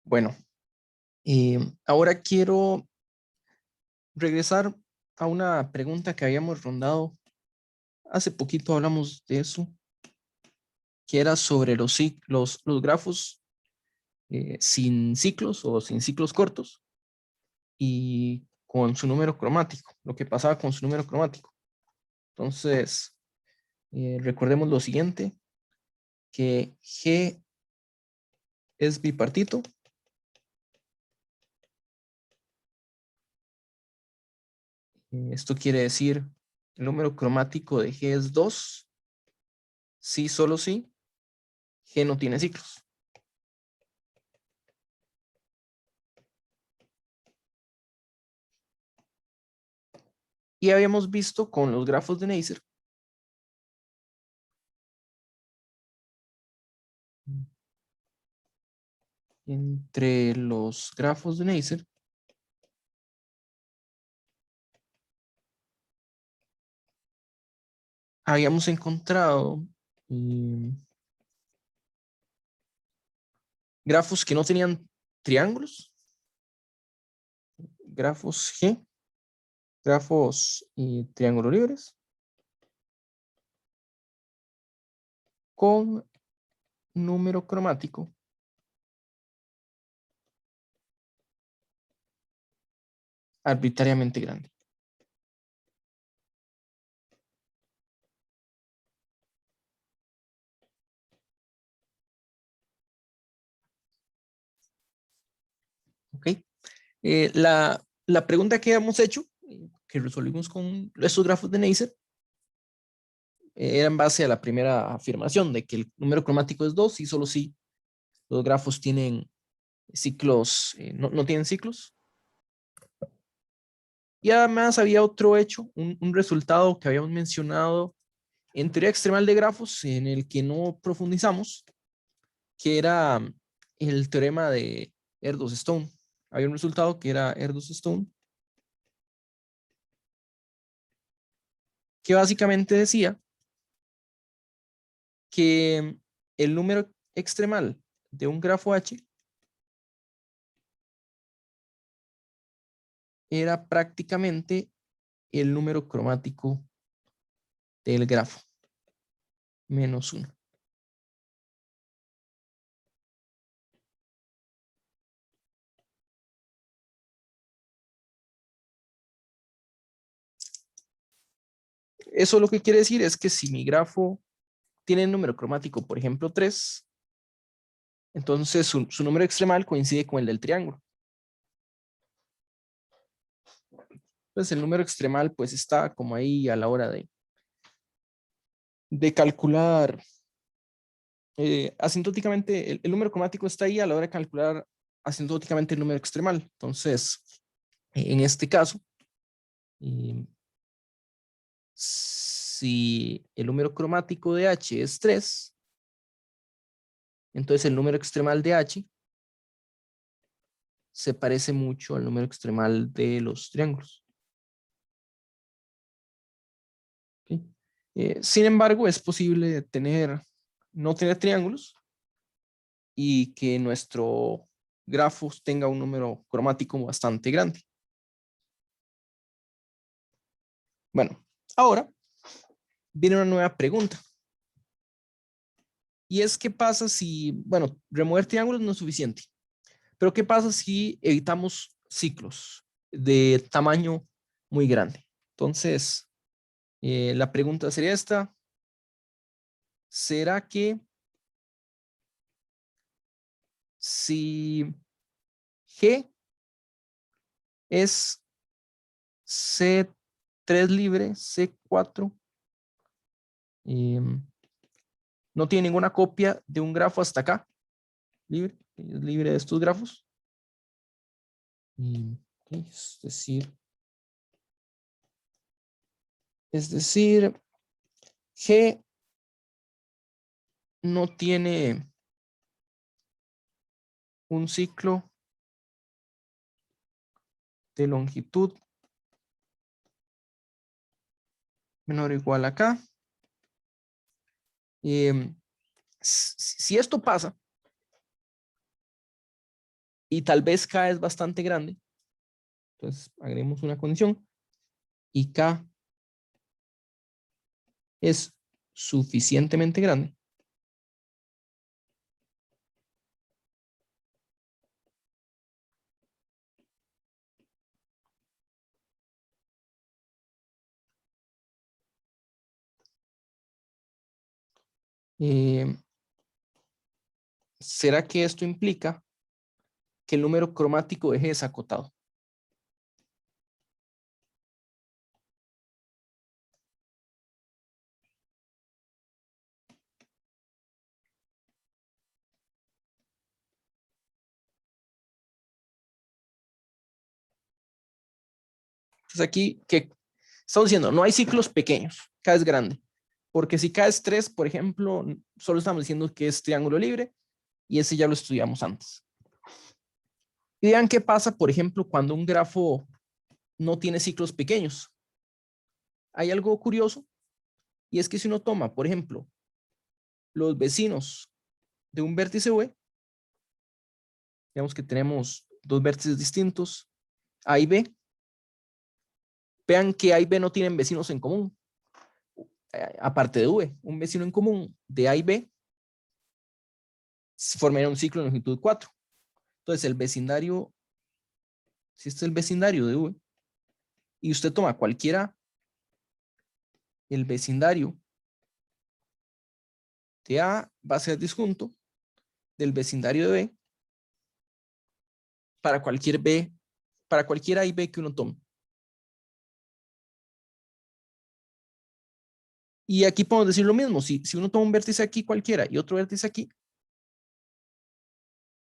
Bueno, ahora quiero regresar a una pregunta que habíamos rondado. Hace poquito hablamos de eso, que era sobre los grafos sin ciclos o sin ciclos cortos y con su número cromático, lo que pasaba con su número cromático. Entonces, recordemos lo siguiente, que G es bipartito. Esto quiere decir el número cromático de G es 2, sí, solo sí, G no tiene ciclos. Y habíamos visto con los grafos de Neisser entre los grafos de Neisser habíamos encontrado grafos que no tenían triángulos, grafos G, grafos triángulos libres, con número cromático arbitrariamente grande. ¿Ok? La pregunta que hemos hecho, que resolvimos con estos grafos de Neisser, era en base a la primera afirmación de que el número cromático es 2 y solo si los grafos tienen ciclos, no tienen ciclos. Y además había otro hecho, un resultado que habíamos mencionado en teoría extremal de grafos, en el que no profundizamos, que era el teorema de Erdős-Stone. Había un resultado que era Erdős-Stone, que básicamente decía que el número extremal de un grafo H era prácticamente el número cromático del grafo, menos 1. Eso lo que quiere decir es que si mi grafo tiene el número cromático, por ejemplo, 3, entonces su número extremal coincide con el del triángulo. Entonces el número extremal pues está como ahí a la hora de calcular asintóticamente, el número cromático está ahí a la hora de calcular asintóticamente el número extremal. Entonces, en este caso, eh, si el número cromático de H es 3, entonces el número extremal de H se parece mucho al número extremal de los triángulos. ¿Okay? Sin embargo, es posible no tener triángulos y que nuestro grafo tenga un número cromático bastante grande. Bueno, ahora viene una nueva pregunta. Y es, ¿qué pasa si, bueno, remover triángulos no es suficiente, pero qué pasa si evitamos ciclos de tamaño muy grande? Entonces, la pregunta sería esta: ¿será que si G es C3 libre, C4, no tiene ninguna copia de un grafo hasta acá, libre de estos grafos? Es decir, G no tiene un ciclo de longitud menor o igual a acá. Si esto pasa, y tal vez K es bastante grande. Entonces agreguemos una condición y K es suficientemente grande. ¿Será que esto implica que el número cromático de G es acotado? Entonces aquí, ¿qué estamos diciendo? No hay ciclos pequeños, K es grande. Porque si K es 3, por ejemplo, solo estamos diciendo que es triángulo libre y ese ya lo estudiamos antes. Y vean qué pasa, por ejemplo, cuando un grafo no tiene ciclos pequeños. Hay algo curioso y es que si uno toma, por ejemplo, los vecinos de un vértice V, digamos que tenemos dos vértices distintos, A y B, vean que A y B no tienen vecinos en común. Aparte de V, un vecino en común de A y B formaría un ciclo de longitud 4. Entonces, el vecindario, si este es el vecindario de V, y usted toma cualquiera, el vecindario de A va a ser disjunto del vecindario de B para cualquier B, para cualquier A y B que uno tome. Y aquí podemos decir lo mismo, si uno toma un vértice aquí cualquiera y otro vértice aquí,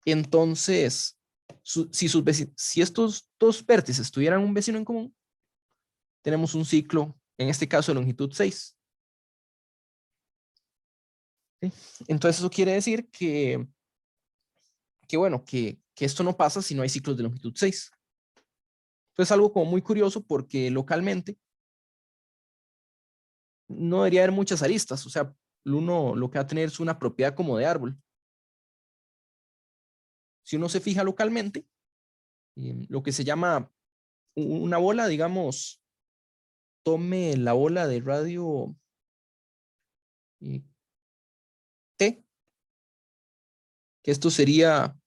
entonces, si estos dos vértices tuvieran un vecino en común, tenemos un ciclo, en este caso de longitud 6. ¿Sí? Entonces eso quiere decir bueno, que esto no pasa si no hay ciclos de longitud 6. Entonces algo como muy curioso porque localmente no debería haber muchas aristas, o sea, uno lo que va a tener es una propiedad como de árbol. Si uno se fija localmente, lo que se llama una bola, digamos, tome la bola de radio T, que esto sería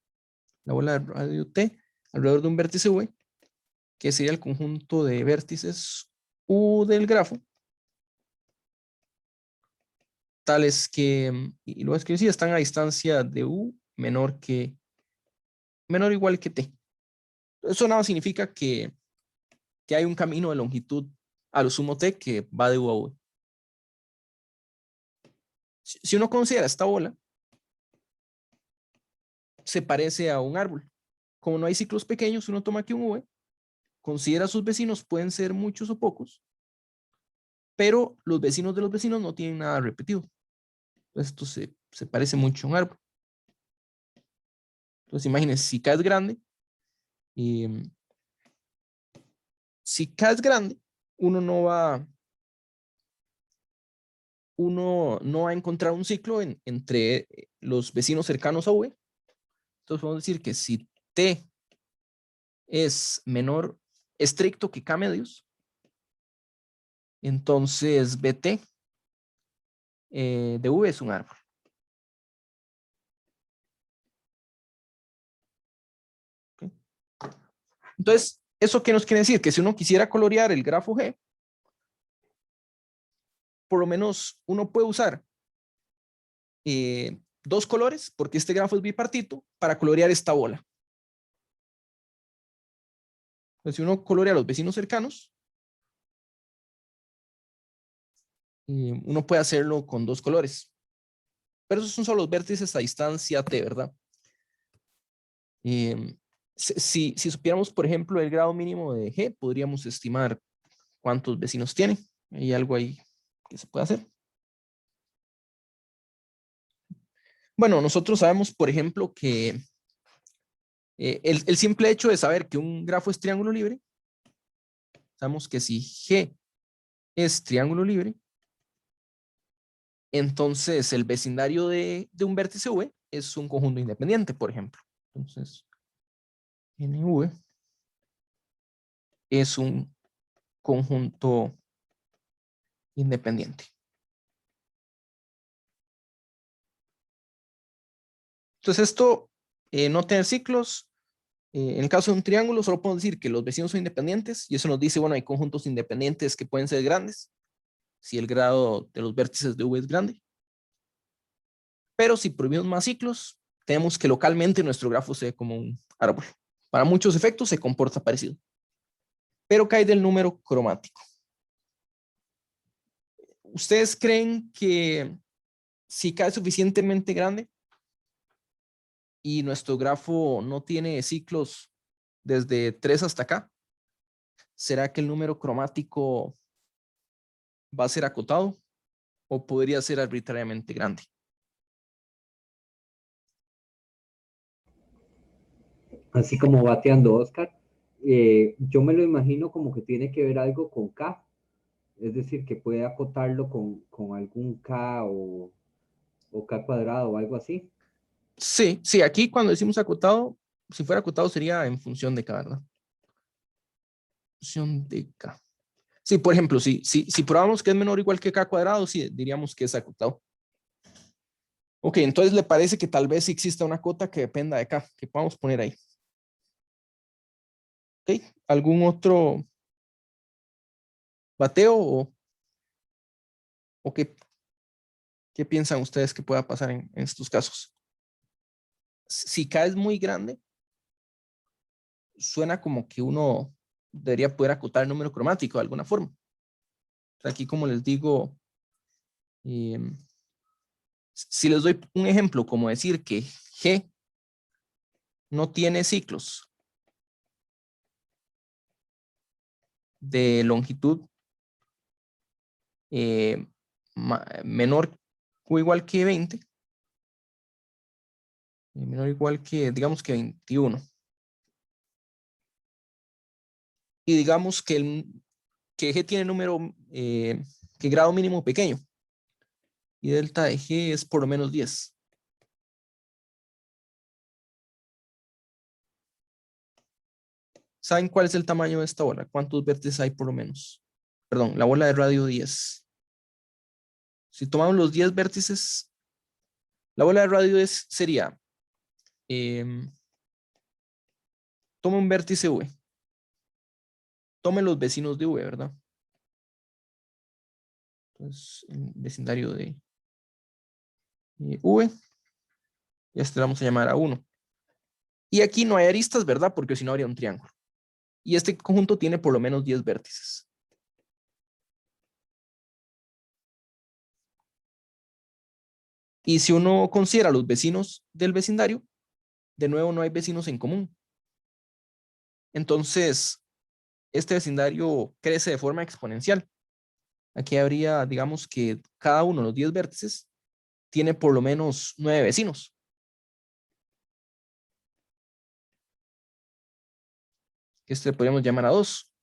la bola de radio T alrededor de un vértice V, que sería el conjunto de vértices U del grafo, tales que, y lo escribí así, están a distancia de U menor o igual que T. Eso nada significa que hay un camino de longitud a lo sumo T que va de U a U. Si uno considera esta bola, se parece a un árbol. Como no hay ciclos pequeños, uno toma aquí un V, considera sus vecinos, pueden ser muchos o pocos, pero los vecinos de los vecinos no tienen nada repetido. Esto se parece mucho a un árbol. Entonces imagínense, si K es grande, eh, si K es grande, uno no va, uno no va a encontrar un ciclo entre los vecinos cercanos a V. Entonces podemos decir que si T es menor estricto que K medios, entonces BT de V es un árbol. ¿Okay? Entonces, ¿eso qué nos quiere decir? Que si uno quisiera colorear el grafo G, por lo menos uno puede usar dos colores, porque este grafo es bipartito, para colorear esta bola. Entonces, si uno colorea a los vecinos cercanos, uno puede hacerlo con dos colores. Pero esos son solo los vértices a distancia T, ¿verdad? Si supiéramos, por ejemplo, el grado mínimo de G, podríamos estimar cuántos vecinos tiene. Hay algo ahí que se puede hacer. Bueno, nosotros sabemos, por ejemplo, que el simple hecho de saber que un grafo es triángulo libre, sabemos que si G es triángulo libre, entonces el vecindario de un vértice V es un conjunto independiente, por ejemplo. Entonces, NV es un conjunto independiente. Entonces esto, no tener ciclos, en el caso de un triángulo solo podemos decir que los vecinos son independientes y eso nos dice, bueno, hay conjuntos independientes que pueden ser grandes si el grado de los vértices de V es grande. Pero si prohibimos más ciclos, tenemos que localmente nuestro grafo se ve como un árbol. Para muchos efectos se comporta parecido. Pero cae del número cromático. ¿Ustedes creen que si cae suficientemente grande y nuestro grafo no tiene ciclos desde 3 hasta acá, será que el número cromático va a ser acotado o podría ser arbitrariamente grande? Así como bateando Oscar, yo me lo imagino como que tiene que ver algo con K, es decir, que puede acotarlo con algún K o K cuadrado o algo así. Sí, sí, aquí cuando decimos acotado, si fuera acotado sería en función de K, ¿verdad? Función de K. Sí, por ejemplo, si probamos que es menor o igual que K cuadrado, sí, diríamos que es acotado. Ok, entonces le parece que tal vez exista una cota que dependa de K, que podamos poner ahí. Ok, ¿algún otro bateo o qué piensan ustedes que pueda pasar en estos casos? Si K es muy grande, suena como que uno debería poder acotar el número cromático de alguna forma. Aquí, como les digo, eh, si les doy un ejemplo, como decir que G no tiene ciclos de longitud eh, menor o igual que 20, menor o igual que, digamos que 21. Y digamos que G tiene número, que grado mínimo pequeño. Y delta de G es por lo menos 10. ¿Saben cuál es el tamaño de esta bola? ¿Cuántos vértices hay por lo menos? Perdón, la bola de radio 10. Si tomamos los 10 vértices, la bola de radio sería, eh, toma un vértice V, tome los vecinos de V, ¿verdad? Entonces, el vecindario de V, y este le vamos a llamar a 1. Y aquí no hay aristas, ¿verdad? Porque si no habría un triángulo. Y este conjunto tiene por lo menos 10 vértices. Y si uno considera los vecinos del vecindario, de nuevo no hay vecinos en común. Entonces, este vecindario crece de forma exponencial. Aquí habría, digamos que cada uno de los 10 vértices tiene por lo menos 9 vecinos. Este le podríamos llamar a 2.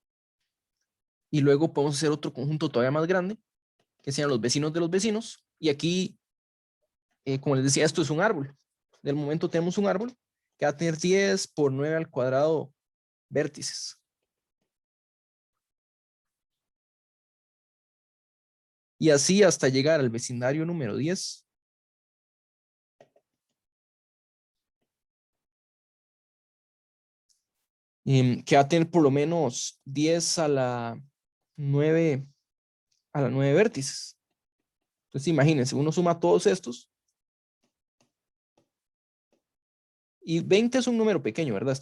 Y luego podemos hacer otro conjunto todavía más grande, que sean los vecinos de los vecinos. Y aquí, como les decía, esto es un árbol. Del momento tenemos un árbol que va a tener 10 por 9 al cuadrado vértices. Y así hasta llegar al vecindario número 10. Que va a tener por lo menos 10 a la 9 vértices. Entonces imagínense, uno suma todos estos y 20 es un número pequeño, ¿verdad?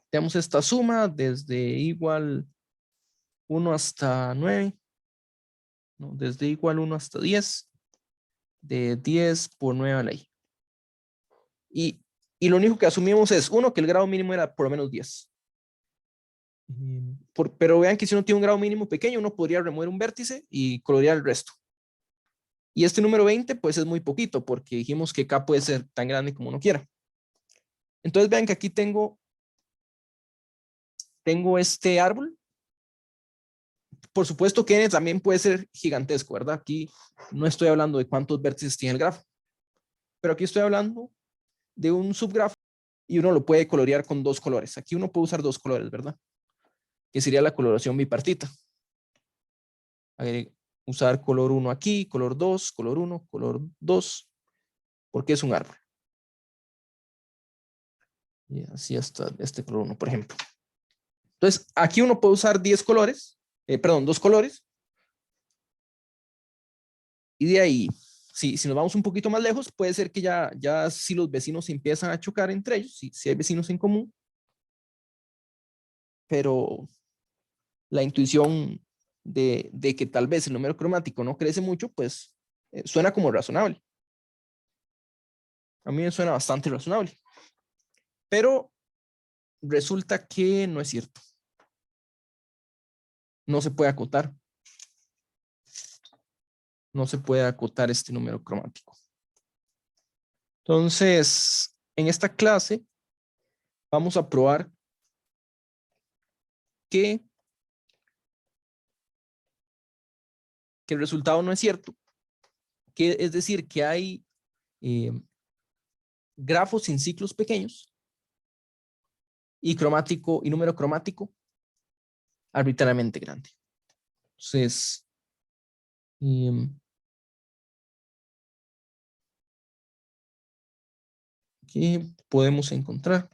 Tenemos esta suma desde igual 1 hasta 9, ¿no? Desde igual 1 hasta 10, de 10 por 9 a la i. Y lo único que asumimos es, uno, que el grado mínimo era por lo menos 10. Pero vean que si uno tiene un grado mínimo pequeño, uno podría remover un vértice y colorear el resto. Y este número 20, pues es muy poquito, porque dijimos que K puede ser tan grande como uno quiera. Entonces vean que aquí tengo este árbol. Por supuesto que N también puede ser gigantesco, ¿verdad? Aquí no estoy hablando de cuántos vértices tiene el grafo, pero aquí estoy hablando de un subgrafo y uno lo puede colorear con dos colores. Aquí uno puede usar dos colores, ¿verdad? Que sería la coloración bipartita. Usar color 1 aquí, color 2, color 1, color 2, porque es un árbol. Y así hasta este color 1, por ejemplo. Entonces, aquí uno puede usar 10 colores, perdón, dos colores. Y de ahí, si nos vamos un poquito más lejos, puede ser que ya si los vecinos empiezan a chocar entre ellos, si hay vecinos en común, pero la intuición de que tal vez el número cromático no crece mucho, pues suena como razonable. A mí me suena bastante razonable. Pero resulta que no es cierto. No se puede acotar. No se puede acotar este número cromático. Entonces, en esta clase vamos a probar que el resultado no es cierto. Que, es decir, que hay grafos sin ciclos pequeños y cromático y número cromático arbitrariamente grande. Entonces, ¿qué podemos encontrar?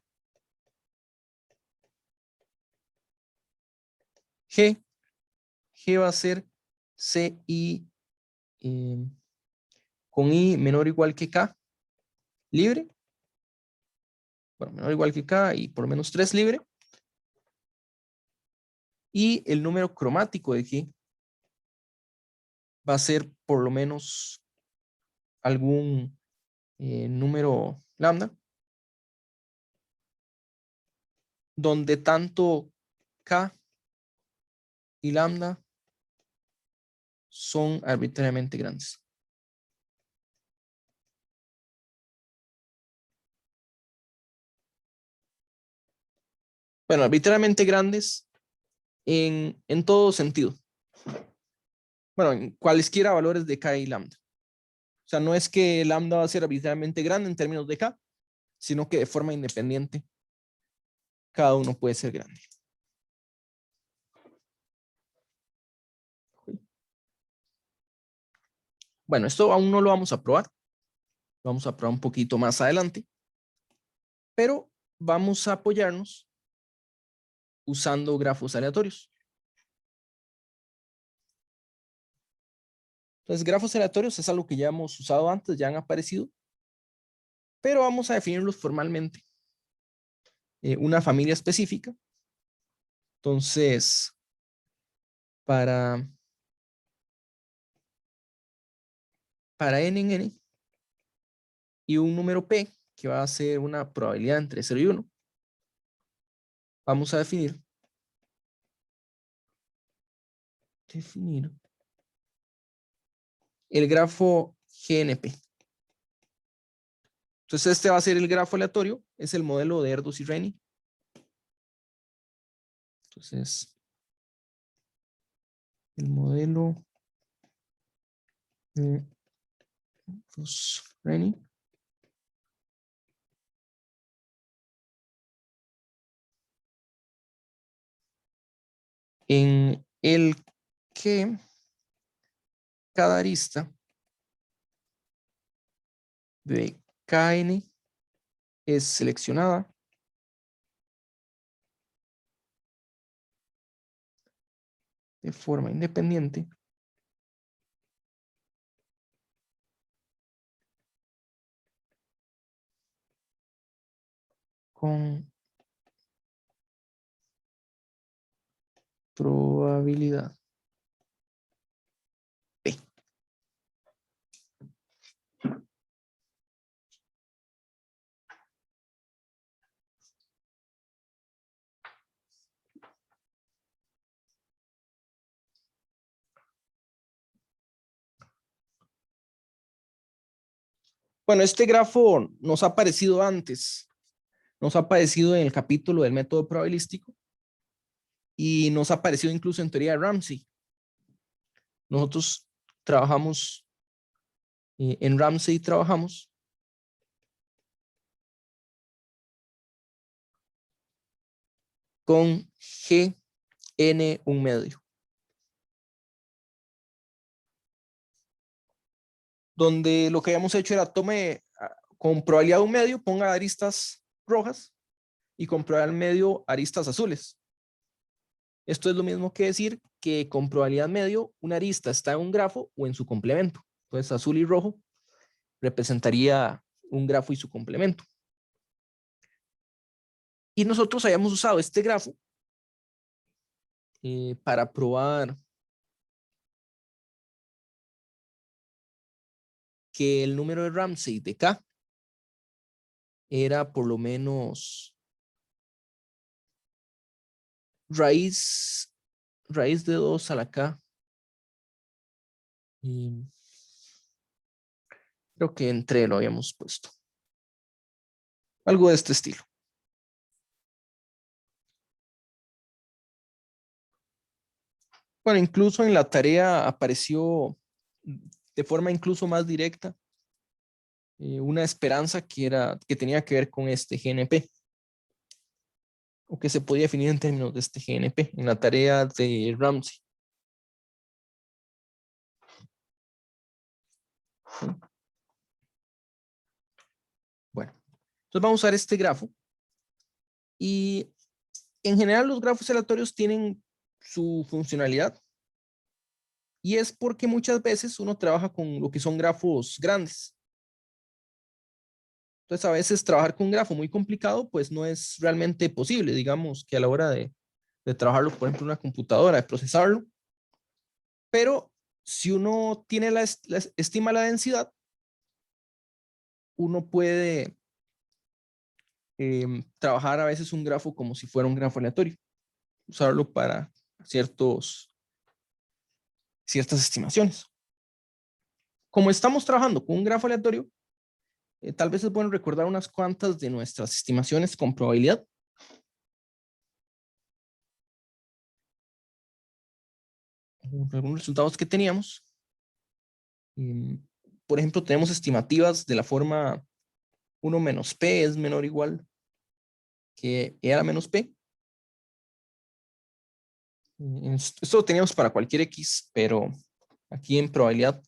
G va a ser CI con I menor o igual que K libre. Bueno, menor o igual que K y por lo menos 3 libre. Y el número cromático de G va a ser por lo menos algún número lambda, donde tanto K y lambda son arbitrariamente grandes. Bueno, arbitrariamente grandes en todo sentido. Bueno, en cualesquiera valores de K y lambda. O sea, no es que lambda va a ser arbitrariamente grande en términos de K, sino que de forma independiente cada uno puede ser grande. Bueno, esto aún no lo vamos a probar. Lo vamos a probar un poquito más adelante. Pero vamos a apoyarnos usando grafos aleatorios. Entonces, grafos aleatorios es algo que ya hemos usado antes, ya han aparecido, pero vamos a definirlos formalmente. Una familia específica. Entonces, para n en n y un número p, que va a ser una probabilidad entre 0 y 1, vamos a definir el grafo GNP. Entonces, este va a ser el grafo aleatorio, es el modelo de Erdős y Renyi. Entonces, el modelo de Erdős-Renyi en el que cada arista de Kn es seleccionada de forma independiente con probabilidad P. Bueno, este grafo nos ha aparecido antes, nos ha aparecido en el capítulo del método probabilístico y nos ha aparecido incluso en teoría de Ramsey. Nosotros trabajamos, en Ramsey trabajamos con Gn un medio. Donde lo que habíamos hecho era tome con probabilidad un medio, ponga aristas rojas y con probabilidad medio aristas azules. Esto es lo mismo que decir que con probabilidad medio una arista está en un grafo o en su complemento. Entonces azul y rojo representaría un grafo y su complemento. Y nosotros habíamos usado este grafo para probar que el número de Ramsey de K era por lo menos raíz de 2 a la K. Y creo que entre lo habíamos puesto. Algo de este estilo. Bueno, incluso en la tarea apareció de forma incluso más directa una esperanza que tenía que ver con este GNP, o que se podía definir en términos de este GNP en la tarea de Ramsey. ¿Sí? Bueno, entonces vamos a usar este grafo y en general los grafos aleatorios tienen su funcionalidad y es porque muchas veces uno trabaja con lo que son grafos grandes. Entonces a veces trabajar con un grafo muy complicado pues no es realmente posible, digamos que a la hora de trabajarlo, por ejemplo, en una computadora, de procesarlo, pero si uno tiene estima la densidad, uno puede trabajar a veces un grafo como si fuera un grafo aleatorio, usarlo para ciertas estimaciones. Como estamos trabajando con un grafo aleatorio, tal vez es bueno recordar unas cuantas de nuestras estimaciones con probabilidad. Algunos resultados que teníamos. Por ejemplo, tenemos estimativas de la forma 1 menos P es menor o igual que E a la menos P. Esto lo teníamos para cualquier X, pero aquí en probabilidad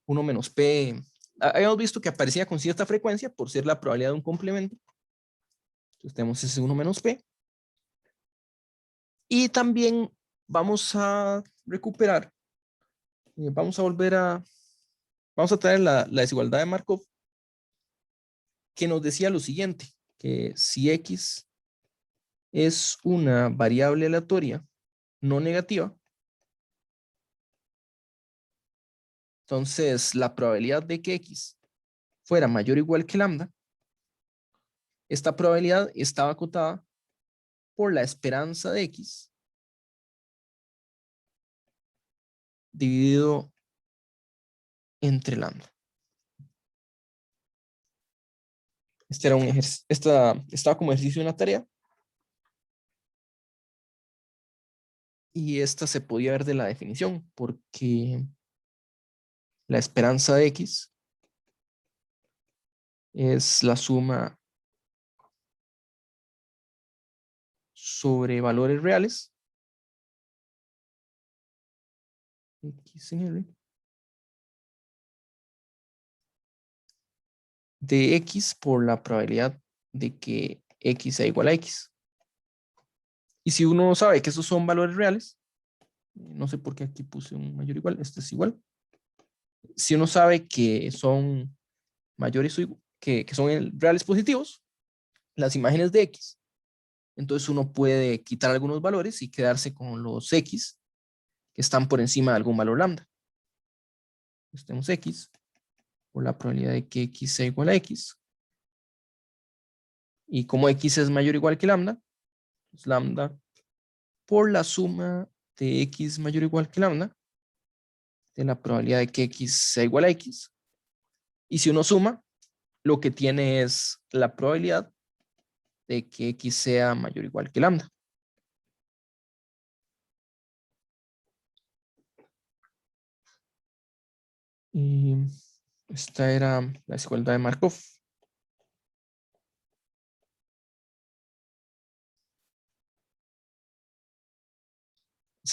1 menos P, habíamos visto que aparecía con cierta frecuencia por ser la probabilidad de un complemento. Entonces tenemos ese 1 menos P. Y también vamos a recuperar, vamos a traer la desigualdad de Markov, que nos decía lo siguiente, que si X es una variable aleatoria no negativa, entonces la probabilidad de que X fuera mayor o igual que lambda, esta probabilidad estaba acotada por la esperanza de X dividido entre lambda. Este era un ejercicio, estaba como ejercicio de una tarea. Y esta se podía ver de la definición, porque la esperanza de X es la suma sobre valores reales X en R de X por la probabilidad de que X sea igual a X. Y si uno sabe que esos son valores reales, no sé por qué aquí puse un mayor o igual, este es igual. Si uno sabe que son mayores o que son reales positivos, las imágenes de X, entonces uno puede quitar algunos valores y quedarse con los X que están por encima de algún valor lambda. Entonces tenemos X por la probabilidad de que X sea igual a X. Y como X es mayor o igual que lambda, pues lambda por la suma de X mayor o igual que lambda, de la probabilidad de que X sea igual a X. Y si uno suma, lo que tiene es la probabilidad de que X sea mayor o igual que lambda. Y esta era la desigualdad de Markov.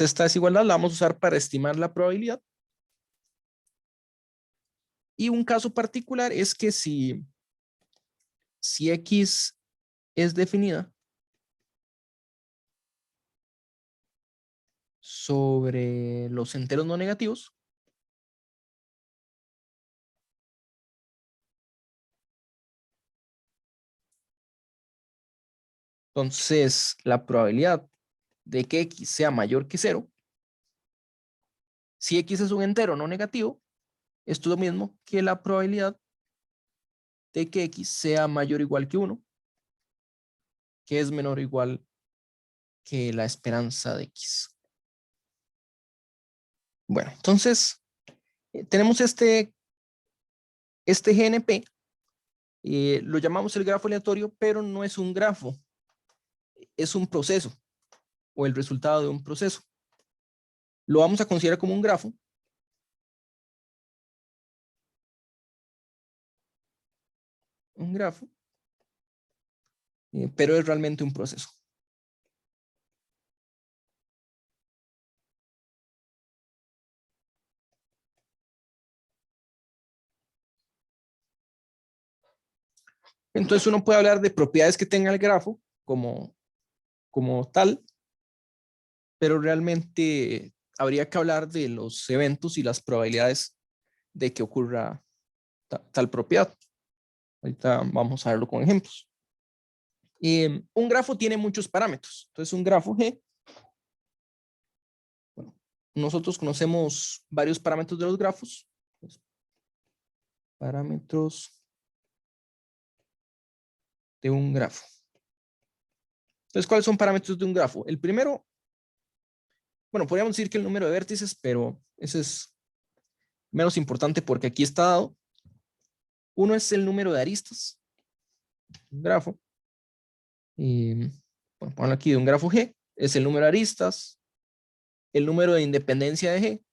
esta desigualdad la vamos a usar para estimar la probabilidad. Y un caso particular es que si X es definida sobre los enteros no negativos, entonces la probabilidad de que X sea mayor que 0, si X es un entero no negativo, esto es lo mismo que la probabilidad de que X sea mayor o igual que 1, que es menor o igual que la esperanza de X. Bueno, entonces tenemos este GNP, lo llamamos el grafo aleatorio, pero no es un grafo, es un proceso o el resultado de un proceso. Lo vamos a considerar como un grafo. Pero es realmente un proceso. Entonces uno puede hablar de propiedades que tenga el grafo como tal, pero realmente habría que hablar de los eventos y las probabilidades de que ocurra tal propiedad. Ahorita vamos a verlo con ejemplos. Un grafo tiene muchos parámetros. Entonces un grafo G, bueno, nosotros conocemos varios parámetros de los grafos. Pues, parámetros de un grafo. Entonces, ¿cuáles son parámetros de un grafo? El primero, bueno, podríamos decir que el número de vértices, pero ese es menos importante porque aquí está dado. Uno es el número de aristas, un grafo. Bueno, ponlo aquí de un grafo G, es el número de aristas, el número de independencia de G.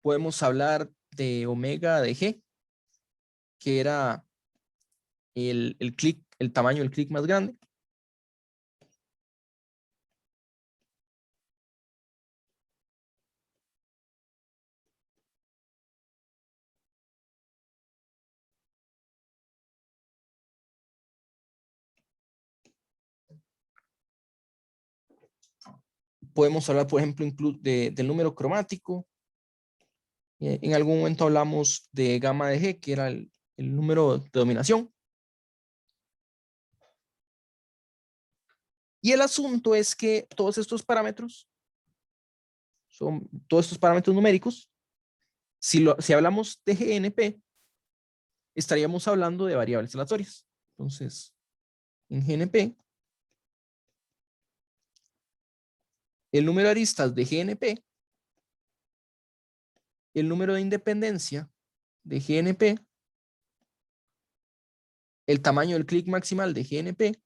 Podemos hablar de omega de G, que era el tamaño del clic más grande. Podemos hablar, por ejemplo, del número cromático. En algún momento hablamos de gamma de G, que era el número de dominación. Y el asunto es que todos estos parámetros numéricos. Si hablamos de GNP, estaríamos hablando de variables aleatorias. Entonces, en GNP, el número de aristas de GNP, el número de independencia de GNP, el tamaño del clic maximal de GNP,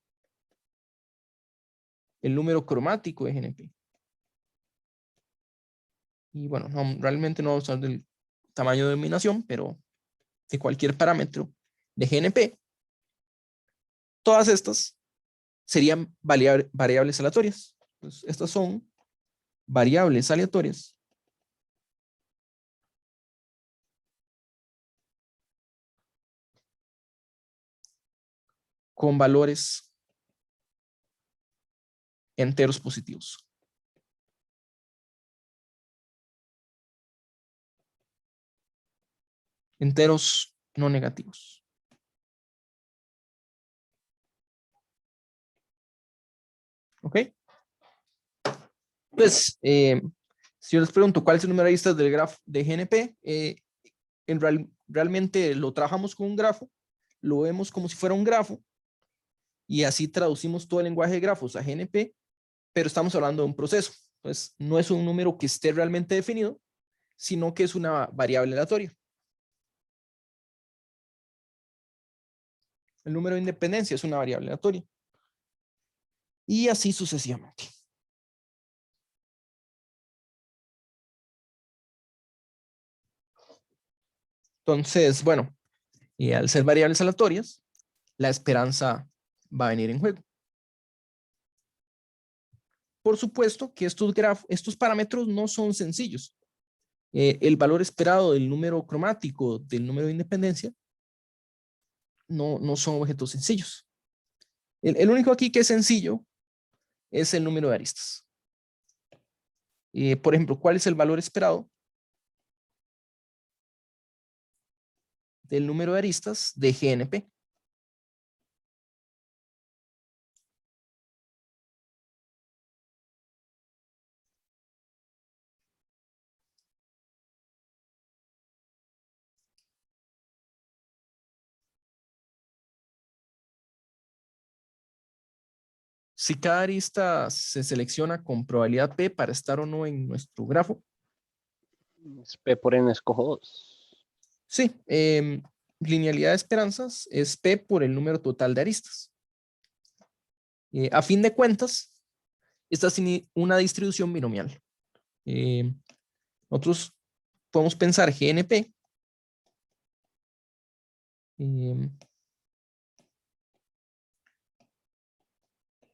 el número cromático de GNP. Y bueno, realmente no vamos a hablar del tamaño de dominación, pero de cualquier parámetro de GNP, todas estas serían variables aleatorias. Pues estas son variables aleatorias con valores enteros positivos. Enteros no negativos. ¿Ok? Pues, si yo les pregunto cuál es el número de aristas del grafo de GNP, realmente lo trabajamos con un grafo, lo vemos como si fuera un grafo, y así traducimos todo el lenguaje de grafos a GNP, pero estamos hablando de un proceso. Entonces, no es un número que esté realmente definido, sino que es una variable aleatoria. El número de independencia es una variable aleatoria. Y así sucesivamente. Entonces, bueno, y al ser variables aleatorias, la esperanza va a venir en juego. por supuesto que estos parámetros no son sencillos. El valor esperado del número cromático del número de independencia no son objetos sencillos. El único aquí que es sencillo es el número de aristas. Por ejemplo, ¿cuál es el valor esperado del número de aristas de GNP? Si cada arista se selecciona con probabilidad P para estar o no en nuestro grafo. Es P por N escojo 2. Sí, linealidad de esperanzas es P por el número total de aristas. A fin de cuentas, esta es una distribución binomial. Nosotros podemos pensar GNP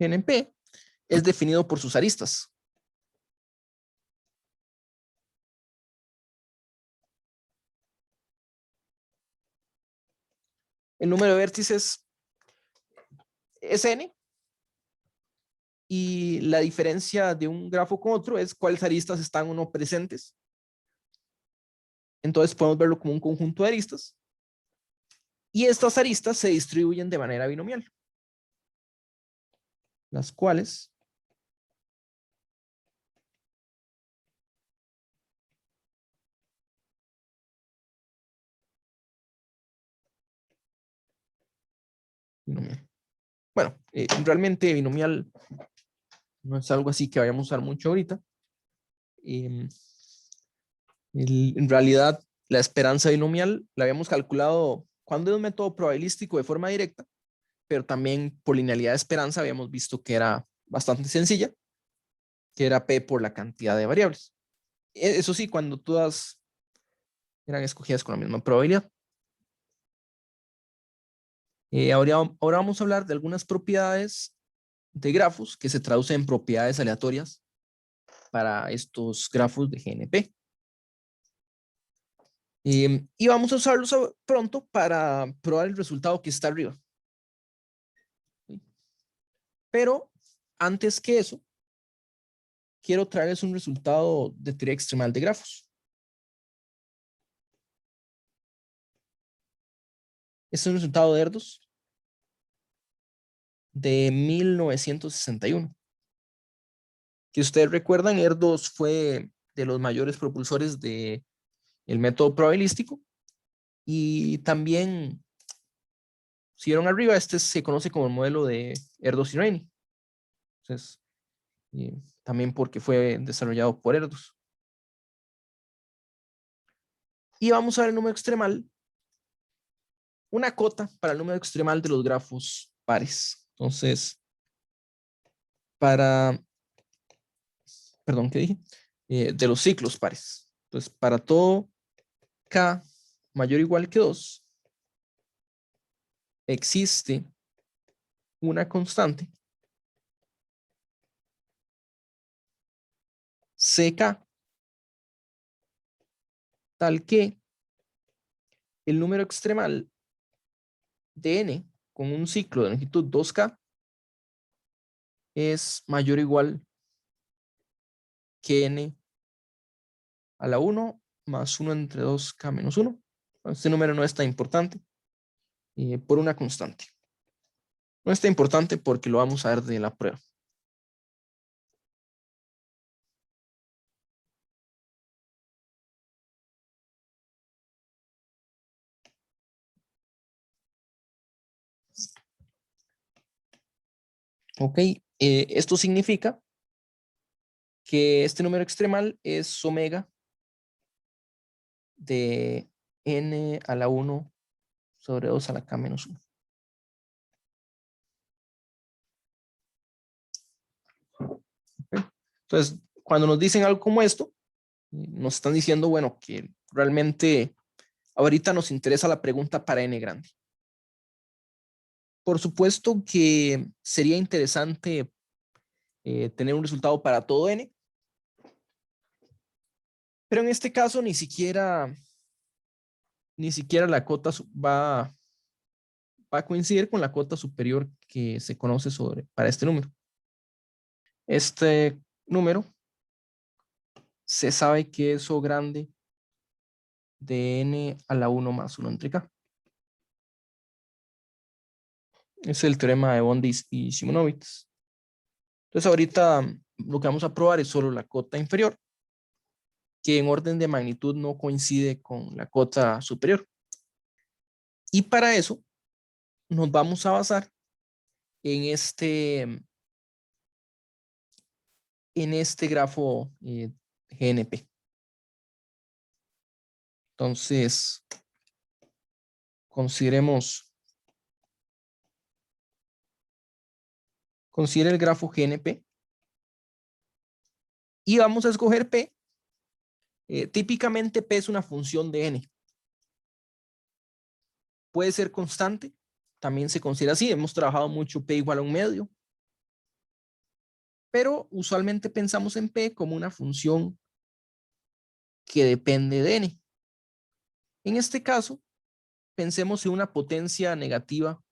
GNP es definido por sus aristas. El número de vértices es n. Y la diferencia de un grafo con otro es cuáles aristas están o no presentes. Entonces podemos verlo como un conjunto de aristas. Y estas aristas se distribuyen de manera binomial. Las cuales binomial. Bueno, realmente binomial no es algo así que vayamos a usar mucho ahorita. En realidad, la esperanza binomial la habíamos calculado cuando es un método probabilístico de forma directa, pero también por linealidad de esperanza habíamos visto que era bastante sencilla, que era P por la cantidad de variables. Eso sí, cuando todas eran escogidas con la misma probabilidad. Ahora vamos a hablar de algunas propiedades de grafos que se traducen en propiedades aleatorias para estos grafos de GNP. Y vamos a usarlos pronto para probar el resultado que está arriba. Pero antes que eso, quiero traerles un resultado de teoría extremal de grafos. Este es un resultado de Erdos de 1961. Que ustedes recuerdan, Erdos fue de los mayores propulsores del método probabilístico. Y también, si vieron arriba, este se conoce como el modelo de Erdos y Rayleigh. Entonces, también porque fue desarrollado por Erdos. Y vamos a ver el número extremal. Una cota para el número extremal de los grafos pares. Entonces, perdón, ¿qué dije? De los ciclos pares. Entonces, para todo K mayor o igual que 2, existe una constante CK tal que el número extremal de n con un ciclo de longitud 2K es mayor o igual que n a la 1 más 1 entre 2K menos 1. Este número no es tan importante por una constante. No es tan importante porque lo vamos a ver de la prueba. Ok, esto significa que este número extremal es omega de n a la 1 sobre 2 a la k menos 1. Okay. Entonces, cuando nos dicen algo como esto, nos están diciendo, bueno, que realmente ahorita nos interesa la pregunta para n grande. Por supuesto que sería interesante tener un resultado para todo n. Pero en este caso ni siquiera la cota va a coincidir con la cota superior que se conoce para este número. Este número se sabe que es O grande de n a la 1 más 1 entre k. Es el teorema de Bondi y Simonovitz. Entonces ahorita lo que vamos a probar es solo la cota inferior, que en orden de magnitud no coincide con la cota superior. Y para eso nos vamos a basar en este grafo GNP. Entonces, considere el grafo GNP y vamos a escoger P. Típicamente P es una función de n. Puede ser constante, también se considera así. Hemos trabajado mucho P igual a 1/2. Pero usualmente pensamos en P como una función que depende de n. En este caso, pensemos en una potencia negativa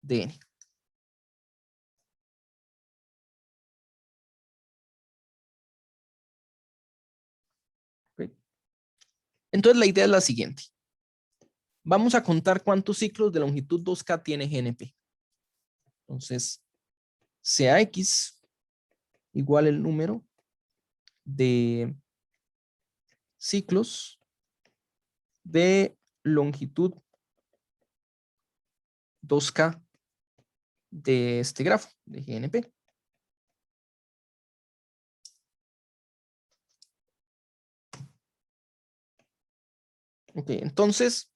de n. ¿Okay? Entonces la idea es la siguiente. Vamos a contar cuántos ciclos de longitud 2K tiene GNP. Entonces, CAX igual el número de ciclos de longitud 2K de este grafo de GNP. Ok, entonces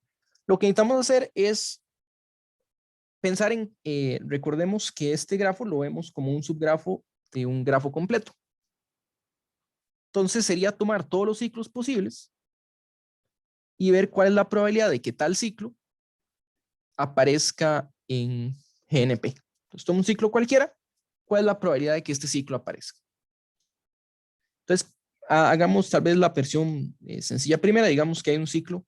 lo que necesitamos hacer es pensar en, recordemos que este grafo lo vemos como un subgrafo de un grafo completo. Entonces sería tomar todos los ciclos posibles y ver cuál es la probabilidad de que tal ciclo aparezca en GNP. Entonces tomo un ciclo cualquiera, ¿cuál es la probabilidad de que este ciclo aparezca? Entonces hagamos tal vez la versión sencilla primera, digamos que hay un ciclo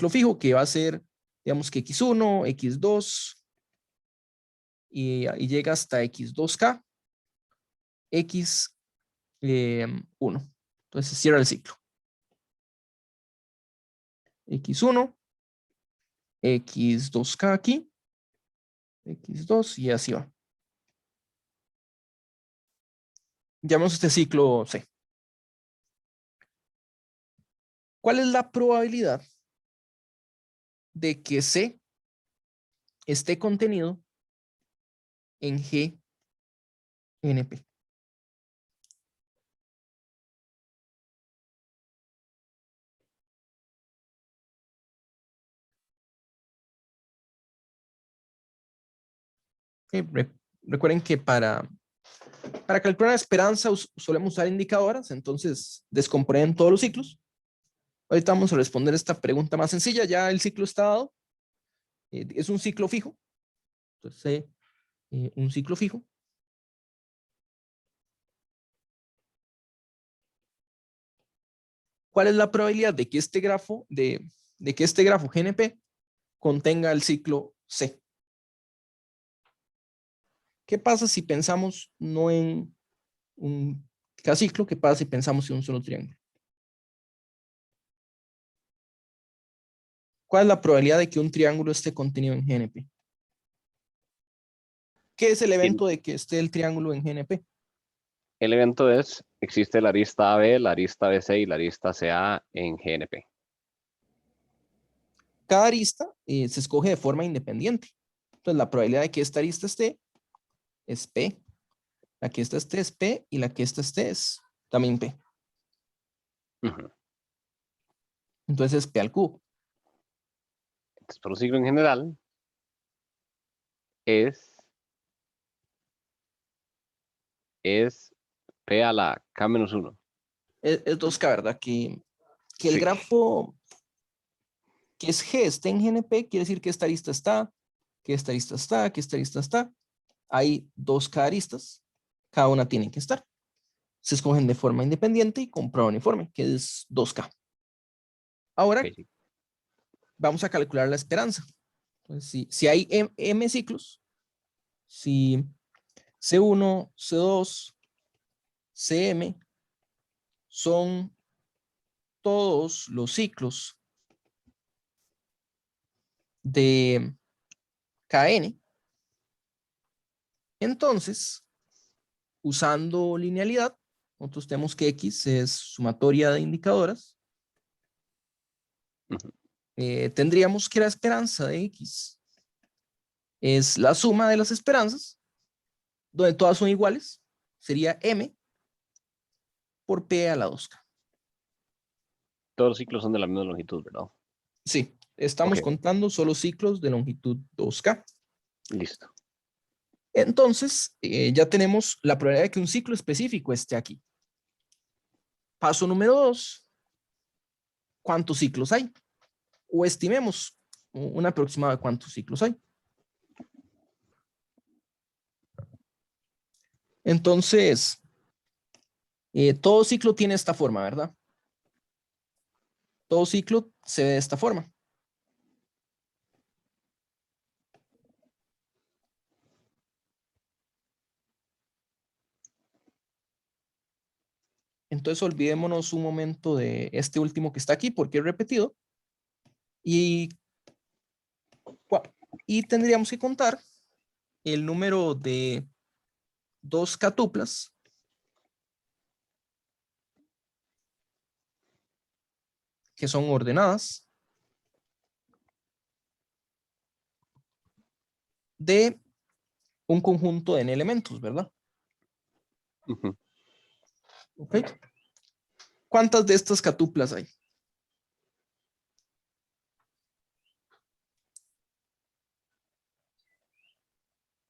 fijo que va a ser, digamos que x1, x2, y llega hasta x2k, x1. Entonces cierra el ciclo. x1, x2k aquí, x2 y así va. Llamamos este ciclo C. ¿Cuál es la probabilidad de que C esté contenido en GNP? Recuerden que para calcular la esperanza solemos usar indicadoras, entonces descomponen todos los ciclos. Ahorita vamos a responder esta pregunta más sencilla. Ya el ciclo está dado. Es un ciclo fijo. Entonces, un ciclo fijo. ¿Cuál es la probabilidad de que este grafo, GNP contenga el ciclo C? ¿Qué pasa si pensamos no en un ciclo? ¿Qué pasa si pensamos en un solo triángulo? ¿Cuál es la probabilidad de que un triángulo esté contenido en GNP? ¿Qué es el evento de que esté el triángulo en GNP? El evento es, existe la arista AB, la arista BC y la arista CA en GNP. Cada arista se escoge de forma independiente. Entonces la probabilidad de que esta arista esté es P. La que esta esté es P y la que esta esté es también P. Entonces es P al cubo. Entonces, por un ciclo en general es P a la K-1. Es 2K, ¿verdad? Que el Sí. grafo que es G esté en GNP quiere decir que esta arista está, que esta arista está, que esta arista está. hay 2K aristas, cada una tiene que estar. Se escogen de forma independiente y con prueba uniforme, que es 2K. Ahora Ok, sí. vamos a calcular la esperanza. Entonces, si hay M ciclos, si C1, C2, CM son todos los ciclos de KN, entonces, usando linealidad, nosotros tenemos que X es sumatoria de indicadoras. Ujú. Tendríamos que la esperanza de X es la suma de las esperanzas, donde todas son iguales, sería M por P a la 2K. Todos los ciclos son de la misma longitud, ¿verdad? Sí, estamos Ok, contando solo ciclos de longitud 2K. listo. Entonces, ya tenemos la probabilidad de que un ciclo específico esté aquí. Paso número 2, ¿cuántos ciclos hay? O estimemos un aproximado de cuántos ciclos hay. Entonces, todo ciclo tiene esta forma, ¿verdad? Todo ciclo se ve de esta forma. Entonces, olvidémonos un momento de este último que está aquí porque es repetido. Y, y tendríamos que contar el número de 2K tuplas que son ordenadas de un conjunto de n elementos, ¿verdad? Ujú. ¿Ok? ¿Cuántas de estas catuplas hay?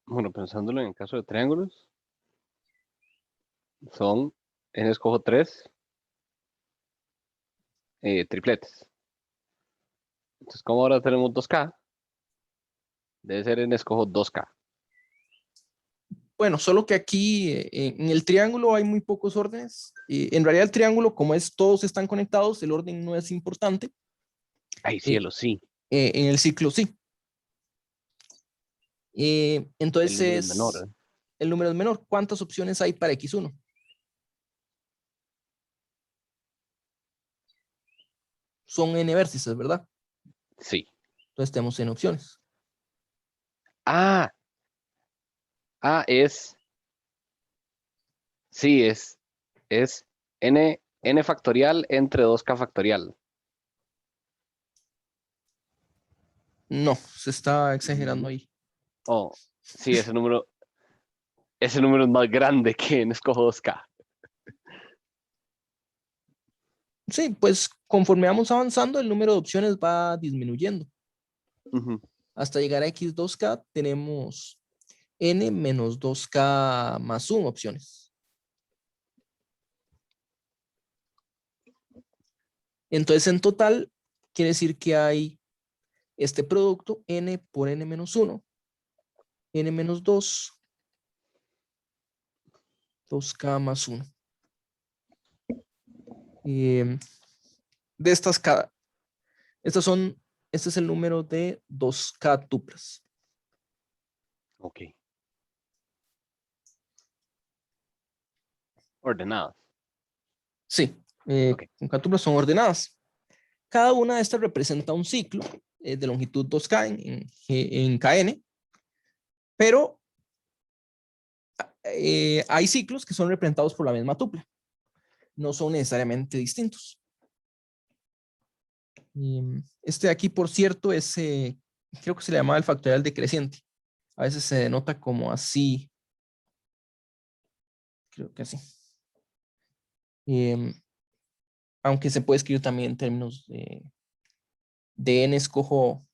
Bueno, pensándolo en el caso de triángulos, son, escojo 3 tripletes. Entonces, como ahora tenemos 2K, debe ser escojo 2K. Bueno, solo que aquí en el triángulo hay muy pocos órdenes. En realidad el triángulo, como es todos están conectados, el orden no es importante. Ay, Eh, cielo, sí. en el ciclo sí. El Entonces número es menor, ¿eh? el número es menor. ¿Cuántas opciones hay para X1? Son n vértices, ¿verdad? Sí. Entonces tenemos n opciones. Ah, sí, es n factorial entre 2K factorial. No, se está exagerando No. ahí. Oh, sí, ese número es más grande que en escojo 2K. Sí, pues conforme vamos avanzando, el número de opciones va disminuyendo. Ujú. Hasta llegar a X2K tenemos n menos 2K más 1 opciones. Entonces, en total, quiere decir que hay este producto n por n menos 1, n menos 2, 2K más 1. De estas, este es el número de 2K tuplas. Ok. Ordenadas. Sí, Ok. con K tuplas son ordenadas. Cada una de estas representa un ciclo de longitud 2K en KN, pero hay ciclos que son representados por la misma tupla. No son necesariamente distintos. Este de aquí, por cierto, es, creo que se le llamaba el factorial decreciente. A veces se denota como así. Creo que así. Aunque se puede escribir también en términos de n escojo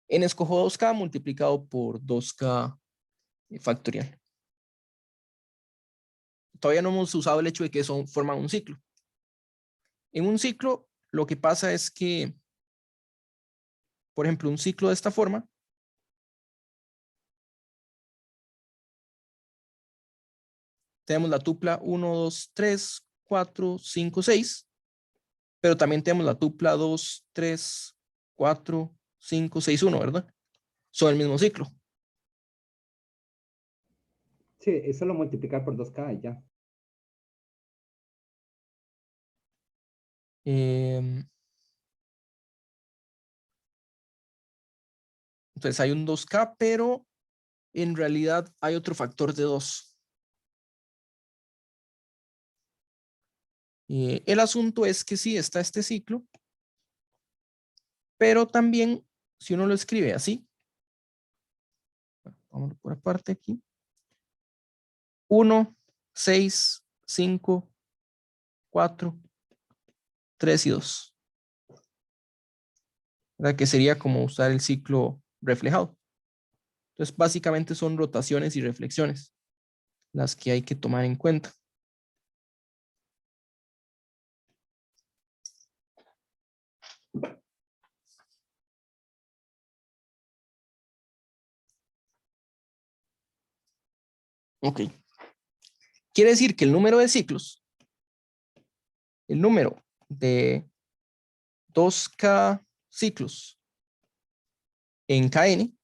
2K multiplicado por 2K factorial. Todavía no hemos usado el hecho de que forman un ciclo. En un ciclo, lo que pasa es que, por ejemplo, un ciclo de esta forma tenemos la tupla 1, 2, 3, 4, 5, 6, pero también tenemos la tupla 2, 3, 4, 5, 6, 1, ¿verdad? Son el mismo ciclo. Sí, eso lo multiplicar por 2K y ya. Entonces hay un 2K, pero en realidad hay otro factor de 2. El asunto es que sí está este ciclo, pero también si uno lo escribe así, vamos por aparte aquí, 1, 6, 5, 4, 3 y 2. ¿Verdad? Que sería como usar el ciclo reflejado. Entonces, básicamente son rotaciones y reflexiones las que hay que tomar en cuenta. Ok. Quiere decir que el número de ciclos, el número de 2K ciclos en Kn,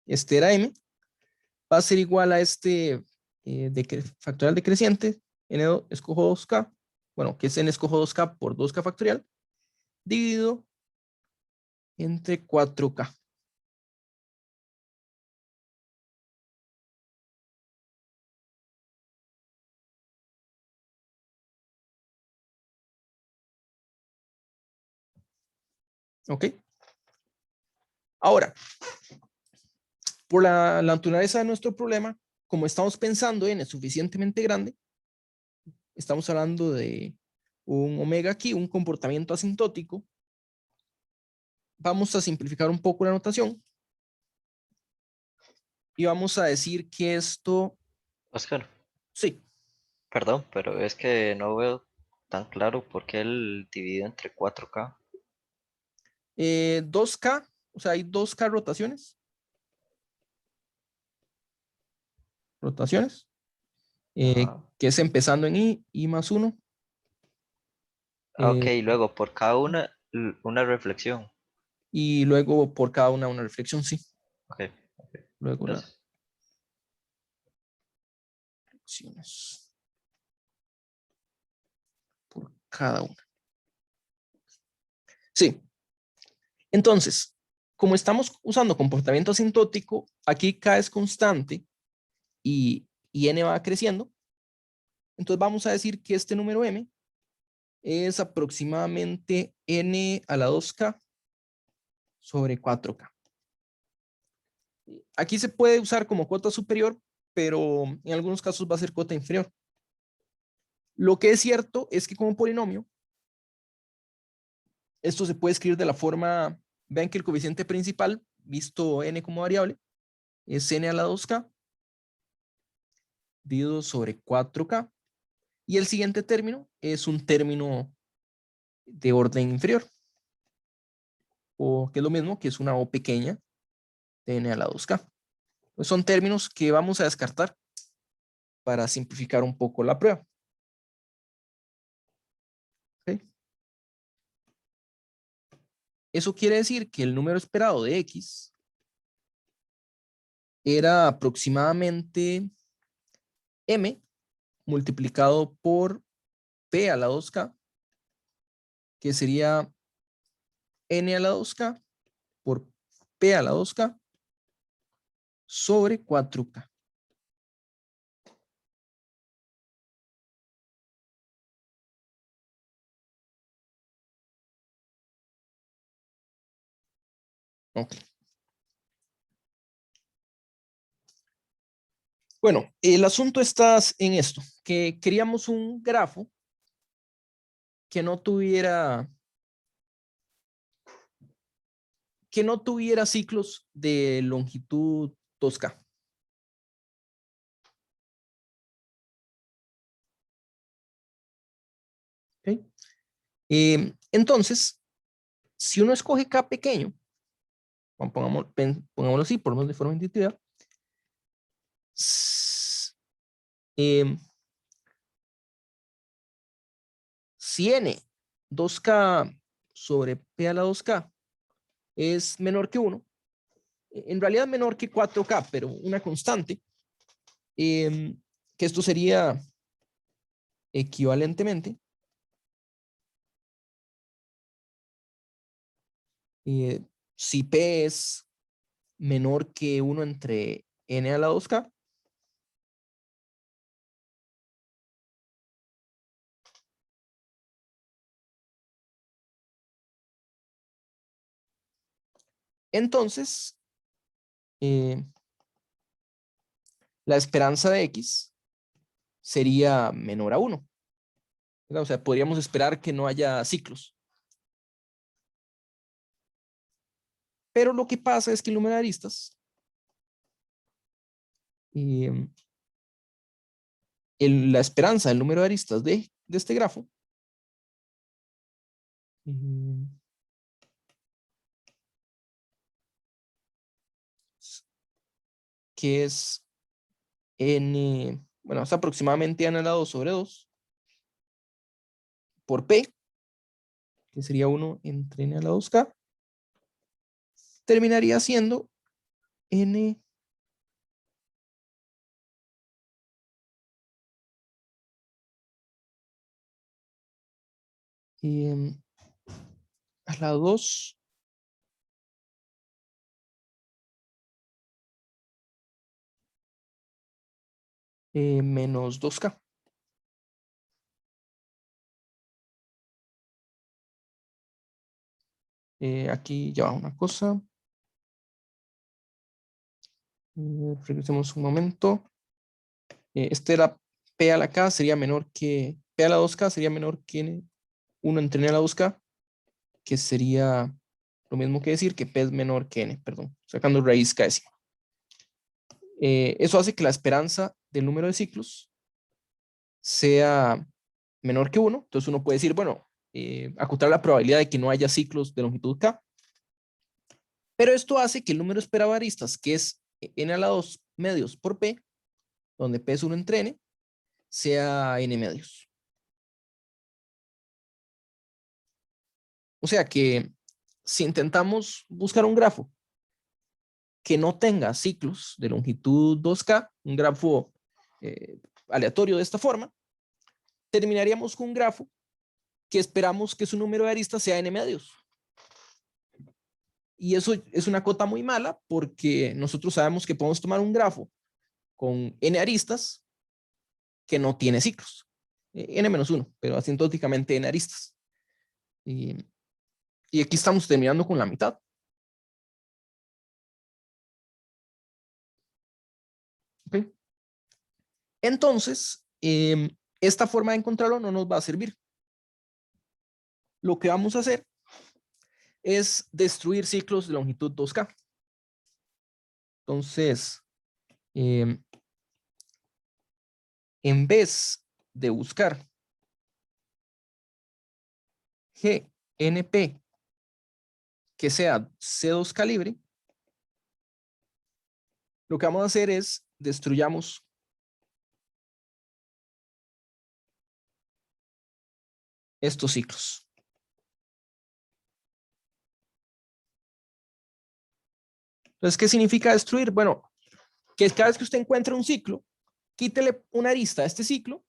este era M, va a ser igual a este factorial decreciente, n escojo 2K, bueno, que es n escojo 2K por 2K factorial, dividido entre 4K. ¿Ok? Ahora, por la naturaleza de nuestro problema, como estamos pensando en es suficientemente grande, estamos hablando de un omega aquí, un comportamiento asintótico. Vamos a simplificar un poco la notación y vamos a decir que esto, Oscar, sí, perdón, pero es que no veo tan claro por qué el dividido entre 4K. 2K, o sea, hay 2K rotaciones, Ajá. que es empezando en I más 1. Ok, luego por cada una reflexión. Y luego por cada una reflexión, sí. Ok, Luego las gracias. reflexiones por cada una. Sí. Entonces, como estamos usando comportamiento asintótico, aquí K es constante y N va creciendo. Entonces vamos a decir que este número M es aproximadamente N a la 2K sobre 4K. Aquí se puede usar como cuota superior, pero en algunos casos va a ser cuota inferior. Lo que es cierto es que como polinomio, esto se puede escribir de la forma, vean que el coeficiente principal, visto n como variable, es n a la 2K dividido sobre 4K. Y el siguiente término es un término de orden inferior, o que es lo mismo, que es una O pequeña de n a la 2K. Pues son términos que vamos a descartar para simplificar un poco la prueba. ¿Okay? Eso quiere decir que el número esperado de X era aproximadamente M multiplicado por P a la 2K, que sería N a la 2K por P a la 2K sobre 4K. Ok. Bueno, el asunto está en esto, que queríamos un grafo que no tuviera ciclos de longitud 2K. ¿Okay? Entonces, si uno escoge K pequeño, pongámoslo así, por menos de forma intuitiva, Em, si n 2k sobre p a la 2k es menor que 1, en realidad menor que 4k, pero una constante, que esto sería equivalentemente si p es menor que 1 entre n a la 2k, entonces la esperanza de x sería menor a 1. O sea, podríamos esperar que no haya ciclos. Pero lo que pasa es que el número de aristas, la esperanza del número de aristas de este grafo, que es n, bueno, es aproximadamente n a la 2 sobre 2 por p, que sería 1 entre n a la 2k, terminaría siendo n a la 2 menos 2k. Aquí ya va una cosa. Regresemos un momento. Este era p a la k sería menor que p a la 2k sería menor que 1 entre n a la 2k, que sería lo mismo que decir que p es menor que n, perdón, sacando raíz k décima. Eso hace que la esperanza del número de ciclos sea menor que 1. Entonces uno puede decir, bueno, acotar la probabilidad de que no haya ciclos de longitud k. Pero esto hace que el número esperado de aristas, que es n a la 2 medios por p, donde p es 1 entre n, sea n medios. O sea que si intentamos buscar un grafo que no tenga ciclos de longitud 2k, un grafo aleatorio de esta forma, terminaríamos con un grafo que esperamos que su número de aristas sea n medios. Y eso es una cota muy mala porque nosotros sabemos que podemos tomar un grafo con n aristas que no tiene ciclos. N-1, pero asintóticamente n aristas. Y aquí estamos terminando con la mitad. ¿Okay? Entonces, esta forma de encontrarlo no nos va a servir. Lo que vamos a hacer es destruir ciclos de longitud 2k. Entonces, en vez de buscar GNP que sea C2 calibre, lo que vamos a hacer es destruyamos estos ciclos. Entonces, ¿qué significa destruir? Bueno, que cada vez que usted encuentra un ciclo, quítele una arista a este ciclo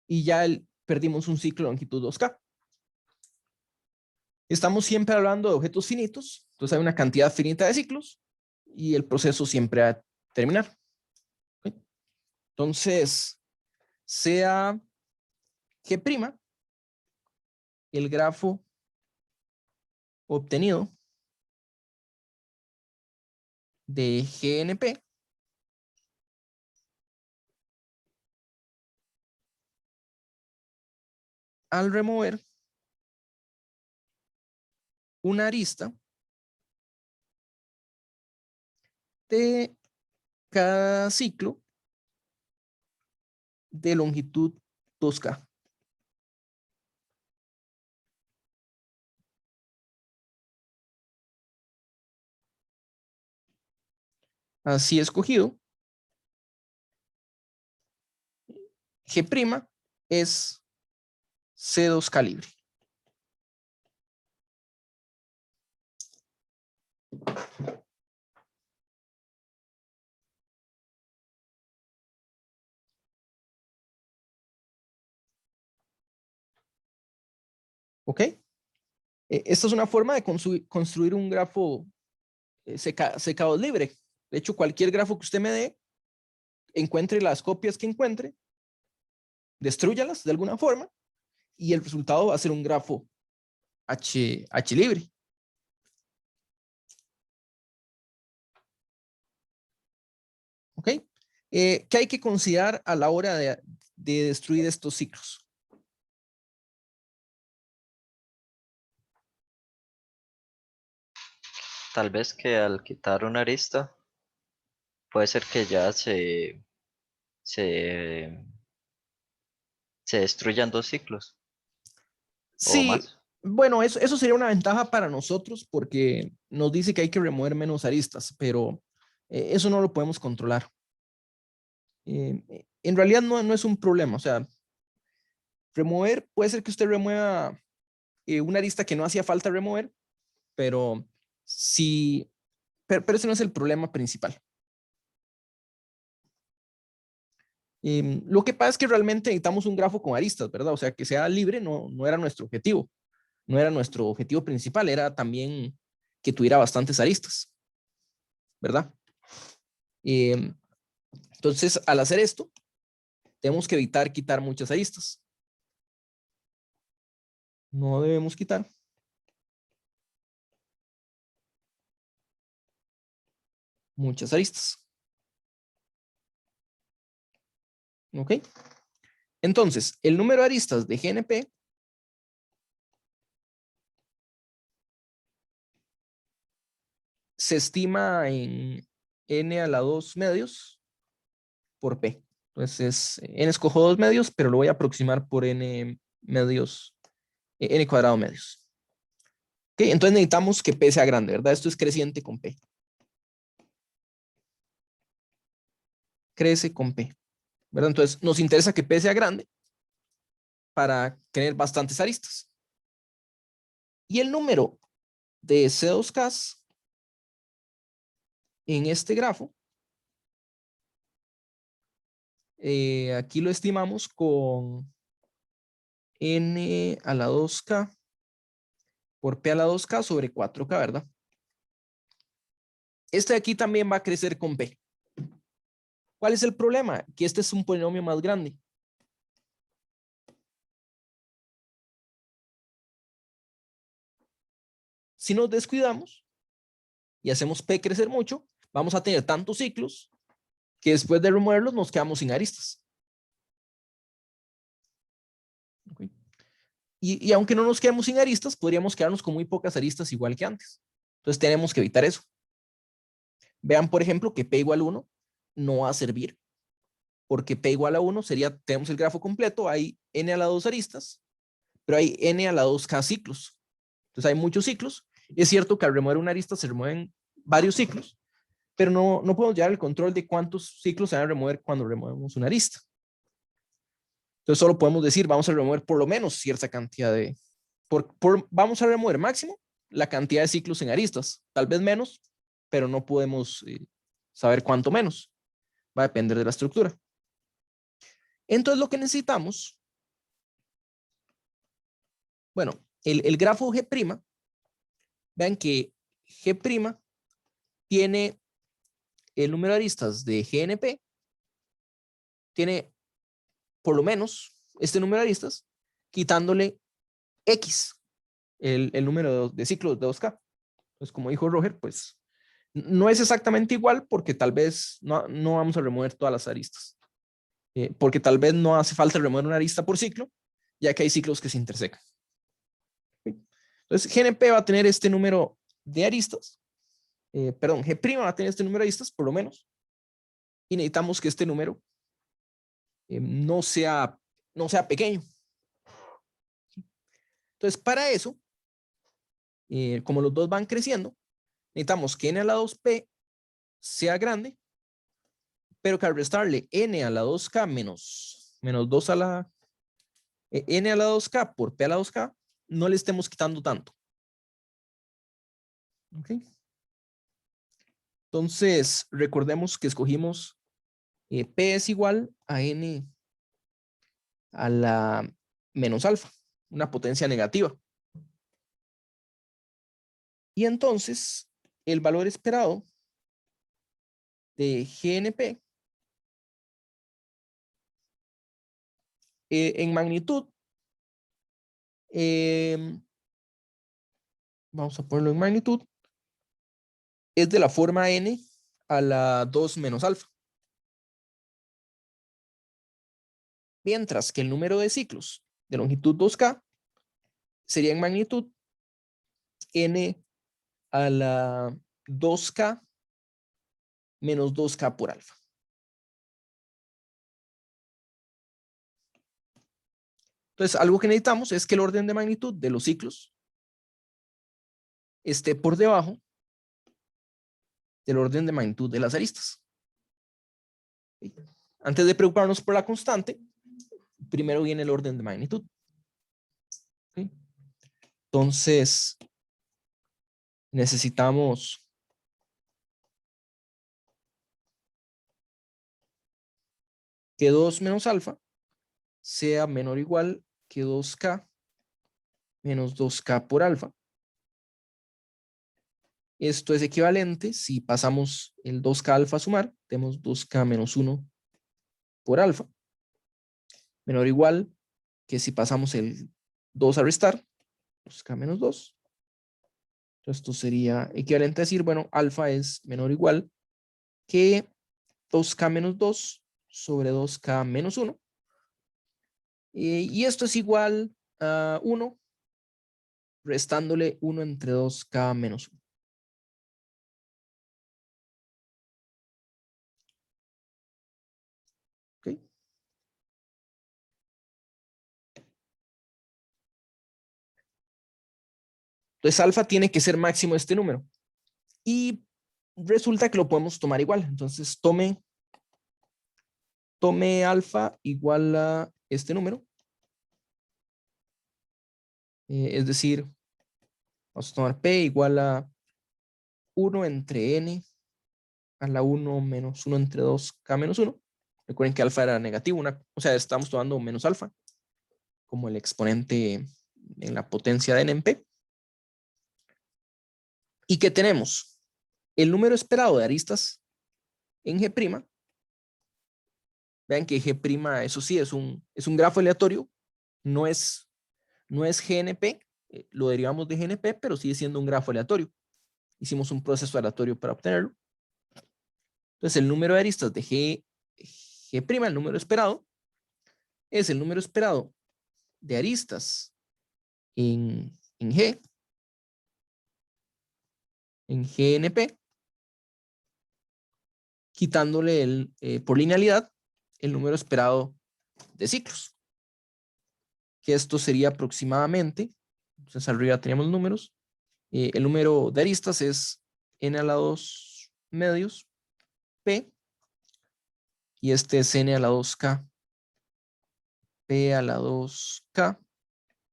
y ya perdimos un ciclo de longitud 2k. Estamos siempre hablando de objetos finitos, entonces hay una cantidad finita de ciclos y el proceso siempre va a terminar. Entonces, sea G', el grafo obtenido de GNP al remover una arista de cada ciclo de longitud 2k. Así escogido, G' es C2K libre. ¿Ok? Esta es una forma de construir un grafo secado libre. De hecho, cualquier grafo que usted me dé, encuentre las copias que encuentre, destrúyalas de alguna forma y el resultado va a ser un grafo H libre. ¿Ok? ¿Qué hay que considerar a la hora de destruir estos ciclos? Tal vez que al quitar una arista, puede ser que ya se, se destruyan dos ciclos o Sí, más. bueno, eso sería una ventaja para nosotros porque nos dice que hay que remover menos aristas, pero eso no lo podemos controlar. En realidad no es un problema, o sea, remover, puede ser que usted remueva una arista que no hacía falta remover, pero sí, pero ese no es el problema principal. Lo que pasa es que realmente necesitamos un grafo con aristas, ¿verdad? O sea, que sea libre no era nuestro objetivo, no era nuestro objetivo principal, era también que tuviera bastantes aristas, ¿verdad? Entonces, al hacer esto, tenemos que evitar quitar muchas aristas. No debemos quitar muchas aristas. ¿Ok? Entonces, el número de aristas de GNP se estima en n a la 2 medios por p. Entonces, n escojo 2 medios, pero lo voy a aproximar por n medios, n cuadrado medios. ¿Ok? Entonces necesitamos que p sea grande, ¿verdad? Esto es creciente con p. Crece con p, ¿verdad? Entonces nos interesa que p sea grande para tener bastantes aristas. Y el número de C2K en este grafo, aquí lo estimamos con n a la 2K por p a la 2K sobre 4K, ¿verdad? Este de aquí también va a crecer con p. ¿Cuál es el problema? Que este es un polinomio más grande. Si nos descuidamos y hacemos p crecer mucho, vamos a tener tantos ciclos que después de removerlos nos quedamos sin aristas. ¿Okay? Y aunque no nos quedemos sin aristas, podríamos quedarnos con muy pocas aristas igual que antes. Entonces tenemos que evitar eso. Vean, por ejemplo, que p igual a 1 no va a servir, porque p igual a 1 sería, tenemos el grafo completo, hay n a la 2 aristas, pero hay n a la 2k ciclos. Entonces hay muchos ciclos. Es cierto que al remover una arista se remueven varios ciclos, pero no podemos llevar el control de cuántos ciclos se van a remover cuando removemos una arista. Entonces solo podemos decir, vamos a remover por lo menos cierta cantidad de, vamos a remover máximo la cantidad de ciclos en aristas, tal vez menos, pero no podemos saber cuánto menos. Va a depender de la estructura. Entonces lo que necesitamos, bueno, el grafo G', vean que G' tiene el número de aristas de GNP, tiene por lo menos este número de aristas, quitándole X, el número de ciclos de 2K. Pues como dijo Roger, pues no es exactamente igual porque tal vez no vamos a remover todas las aristas. Porque tal vez no hace falta remover una arista por ciclo, ya que hay ciclos que se intersecan. Entonces, GNP va a tener este número de aristas, perdón, G' va a tener este número de aristas, por lo menos, y necesitamos que este número no sea pequeño. Entonces, para eso, como los dos van creciendo, necesitamos que n a la 2p sea grande, pero que al restarle n a la 2k menos menos 2 a la n a la 2k por p a la 2k, no le estemos quitando tanto. ¿Ok? Entonces, recordemos que escogimos p es igual a n a la menos alfa, una potencia negativa. Y entonces, el valor esperado de GNP en magnitud, vamos a ponerlo en magnitud, es de la forma n a la 2 menos alfa. Mientras que el número de ciclos de longitud 2k sería en magnitud n a la 2k menos 2k por alfa. Entonces, algo que necesitamos es que el orden de magnitud de los ciclos esté por debajo del orden de magnitud de las aristas. Antes de preocuparnos por la constante, primero viene el orden de magnitud. Entonces, necesitamos que 2 menos alfa sea menor o igual que 2k menos 2k por alfa. Esto es equivalente, si pasamos el 2k alfa a sumar, tenemos 2k menos 1 por alfa. Menor o igual que si pasamos el 2 a restar, 2k menos 2. Entonces esto sería equivalente a decir, bueno, alfa es menor o igual que 2k menos 2 sobre 2k menos 1. Y esto es igual a 1, restándole 1 entre 2k menos 1. ¿Ok? Entonces alfa tiene que ser máximo este número. Y resulta que lo podemos tomar igual. Entonces tome alfa igual a este número. Es decir, vamos a tomar P igual a 1 entre N a la 1 menos 1 entre 2K menos 1. Recuerden que alfa era negativo, o sea, estamos tomando menos alfa como el exponente en la potencia de N en P. ¿Y qué tenemos? El número esperado de aristas en G'. Vean que G', eso sí, es un grafo aleatorio, no es GNP, lo derivamos de GNP, pero sigue siendo un grafo aleatorio. Hicimos un proceso aleatorio para obtenerlo. Entonces, el número de aristas de G', el número esperado, es el número esperado de aristas en G, en GNP, quitándole por linealidad el número esperado de ciclos. Que esto sería aproximadamente, entonces arriba teníamos números, el número de aristas es n a la 2 medios P, y este es n a la 2k, P a la 2k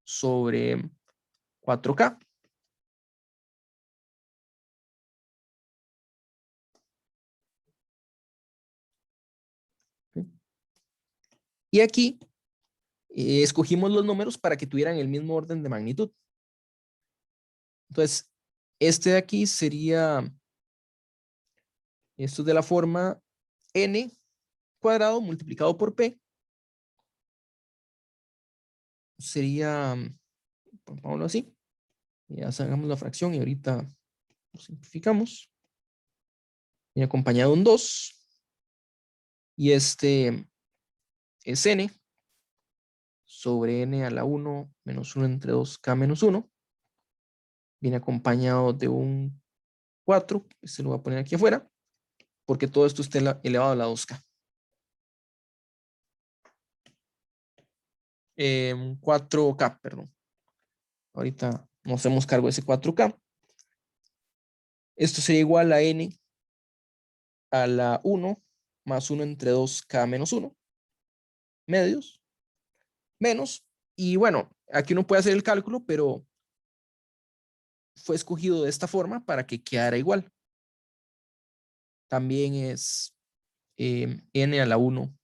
sobre 4k. Y aquí escogimos los números para que tuvieran el mismo orden de magnitud. Entonces, este de aquí sería, esto es de la forma n cuadrado multiplicado por p. Sería, pongámoslo así, ya hagamos la fracción y ahorita lo simplificamos. Viene acompañado un 2. Y este es n sobre n a la 1 menos 1 entre 2k menos 1. Viene acompañado de un 4. Este lo voy a poner aquí afuera, porque todo esto está elevado a la 2k. 4k, perdón. Ahorita nos hacemos cargo de ese 4k. Esto sería igual a n a la 1 más 1 entre 2k menos 1. medios menos, y bueno, aquí uno puede hacer el cálculo, pero fue escogido de esta forma para que quedara igual. También es n a la 1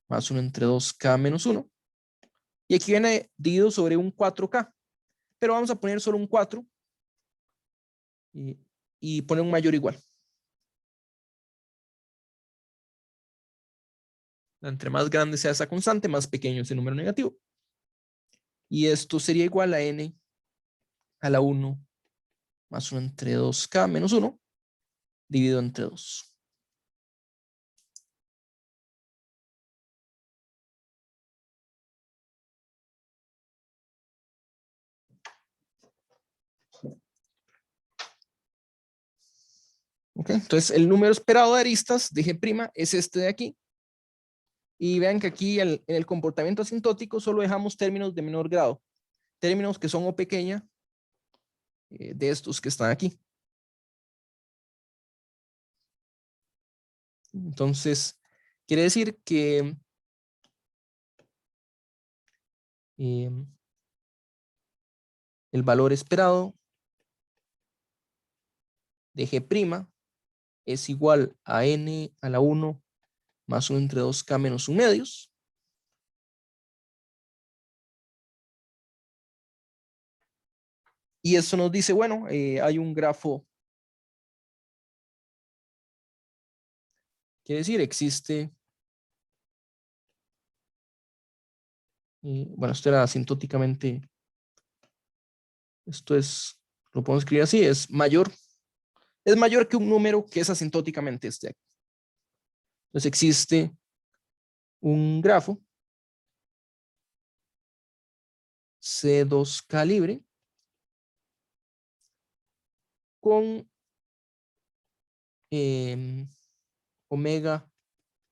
más 1 entre 2k menos 1. Y aquí viene dividido sobre un 4k, pero vamos a poner solo un 4 y poner un mayor igual. Entre más grande sea esa constante, más pequeño es el número negativo. Y esto sería igual a n a la 1 más 1 entre 2k menos 1 dividido entre 2. Okay, entonces el número esperado de aristas de G' es este de aquí. Y vean que aquí en el comportamiento asintótico solo dejamos términos de menor grado. Términos que son O pequeña de estos que están aquí. Entonces, quiere decir que el valor esperado de G' es igual a n a la 1 más 1 entre 2k menos 1 medios. Y eso nos dice, bueno, hay un grafo. Quiere decir, existe. Bueno, esto era asintóticamente. Esto es, lo podemos escribir así, es mayor que un número que es asintóticamente este aquí. Entonces existe un grafo C2K libre con omega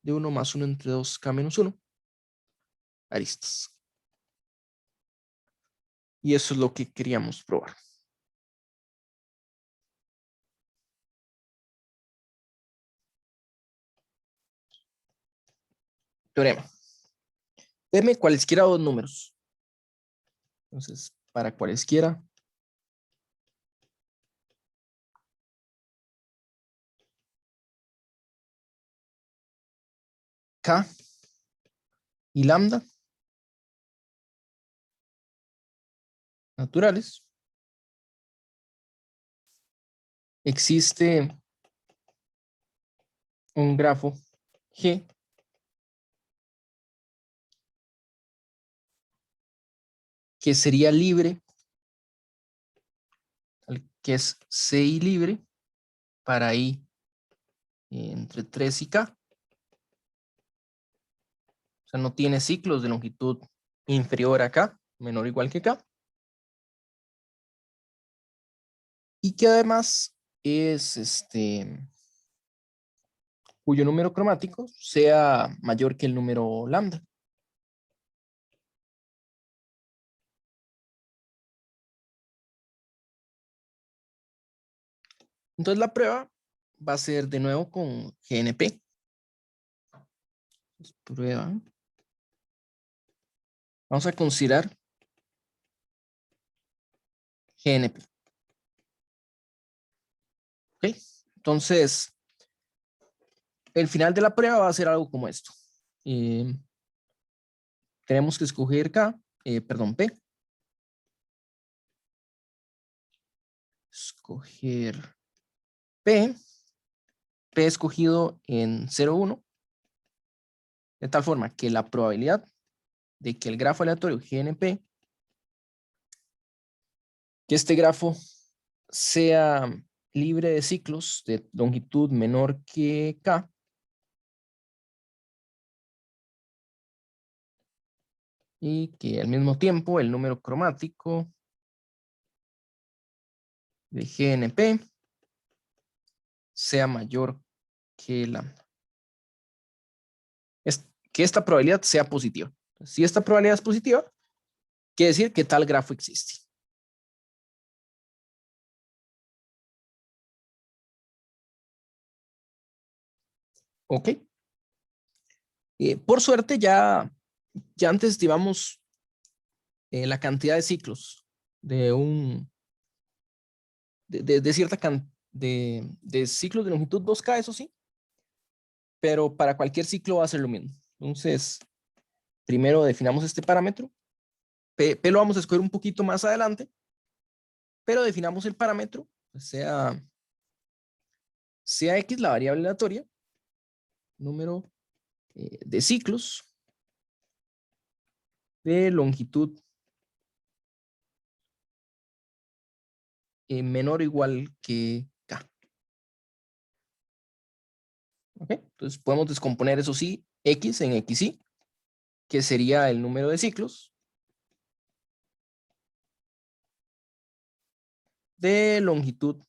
de 1 más 1 entre 2K menos 1 aristas. Y eso es lo que queríamos probar. Teorema. Deme cualesquiera dos números. Entonces, para cualesquiera K y lambda naturales, existe un grafo G que sería libre, que es CI libre para I entre 3 y K. O sea, no tiene ciclos de longitud inferior a K, menor o igual que K. Y que además es cuyo número cromático sea mayor que el número lambda. Entonces la prueba va a ser de nuevo con GNP. Prueba. Vamos a considerar GNP. ¿Ok? Entonces, el final de la prueba va a ser algo como esto. Tenemos que escoger P. Escoger P. P escogido en 0,1. De tal forma que la probabilidad de que el grafo aleatorio GNP, que este grafo sea libre de ciclos de longitud menor que K, y que al mismo tiempo el número cromático de GNP sea mayor que lambda. Que esta probabilidad sea positiva. Si esta probabilidad es positiva, quiere decir que tal grafo existe. Ok. Por suerte ya ya antes estimamos la cantidad de ciclos de cierta cantidad de ciclos de longitud 2K, eso sí, pero para cualquier ciclo va a ser lo mismo. Entonces, primero definamos este parámetro. P lo vamos a escoger un poquito más adelante, pero definamos el parámetro, sea X, la variable aleatoria, número de ciclos de longitud menor o igual que K. ¿Ok? Entonces podemos descomponer eso sí, X en XY, que sería el número de ciclos de longitud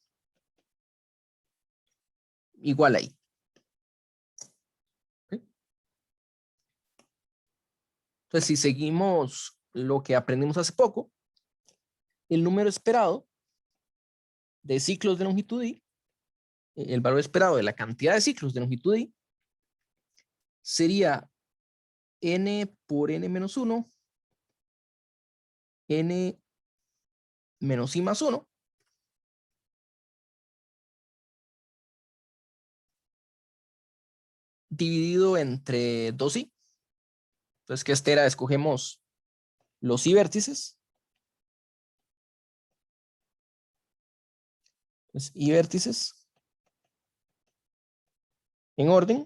igual a Y. ¿Ok? Entonces, si seguimos lo que aprendimos hace poco, el número esperado de ciclos de longitud Y, el valor esperado de la cantidad de ciclos de longitud Y, sería n por n menos 1, n menos I más 1, dividido entre 2i. Entonces, que esta era, escogemos los i vértices. Entonces, i vértices en orden,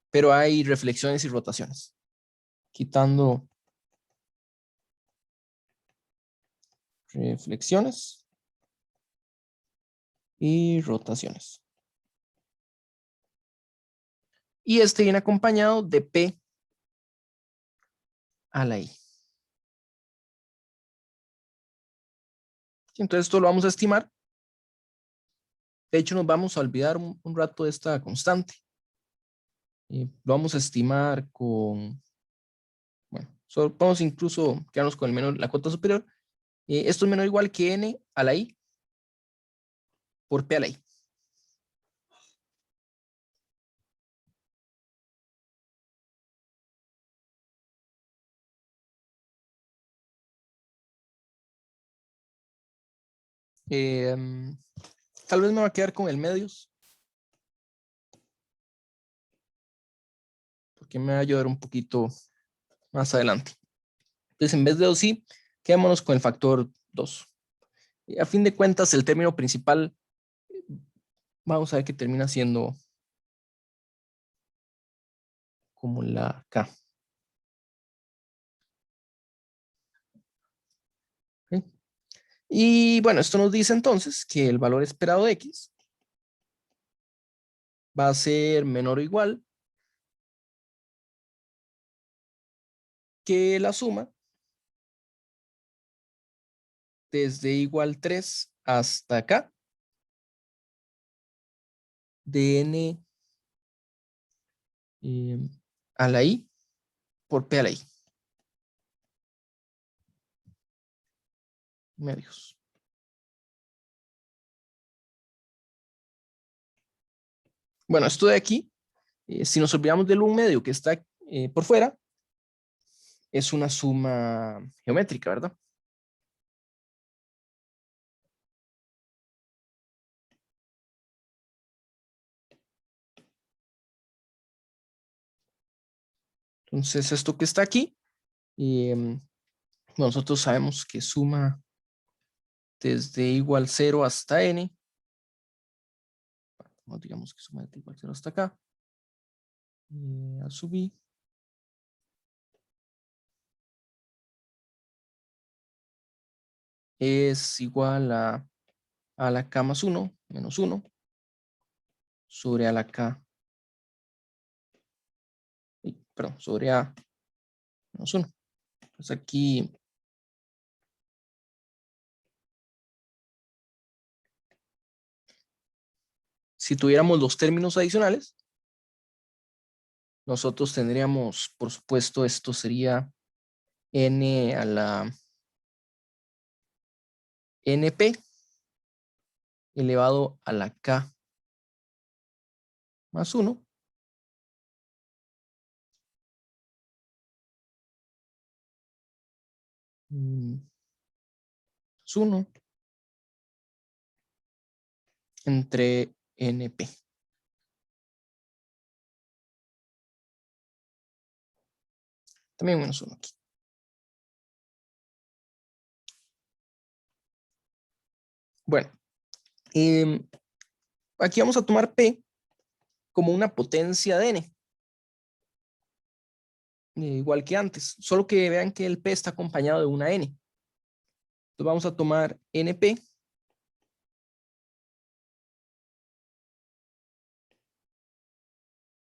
pero hay reflexiones y rotaciones. Quitando reflexiones y rotaciones. Y este viene acompañado de P a la I. Entonces esto lo vamos a estimar. De hecho, nos vamos a olvidar un rato de esta constante. Lo vamos a estimar con, bueno, vamos incluso quedarnos con el menor, la cota superior. Esto es menor o igual que n a la I por P a la I. Tal vez me va a quedar con el medios, porque me va a ayudar un poquito más adelante. Entonces, en vez de 2i, quedémonos con el factor 2. Y a fin de cuentas, el término principal, vamos a ver que termina siendo como la K. ¿Okay? Y bueno, esto nos dice entonces que el valor esperado de X va a ser menor o igual que la suma desde igual 3 hasta acá de n a la I por P a la I. Medios. Bueno, esto de aquí, si nos olvidamos del 1 medio que está por fuera, es una suma geométrica, ¿verdad? Entonces, esto que está aquí, nosotros sabemos que suma desde igual 0 hasta n. Digamos que suma desde igual 0 hasta acá. A sub i. Es igual a la k más 1 menos 1 sobre a la k. Perdón, sobre a menos 1. Entonces aquí si tuviéramos los términos adicionales, nosotros tendríamos, por supuesto, esto sería n a la np elevado a la k más 1 es 1 entre NP. También menos 1 aquí. Bueno, aquí vamos a tomar P como una potencia de N. Igual que antes, solo que vean que el P está acompañado de una N. Entonces vamos a tomar NP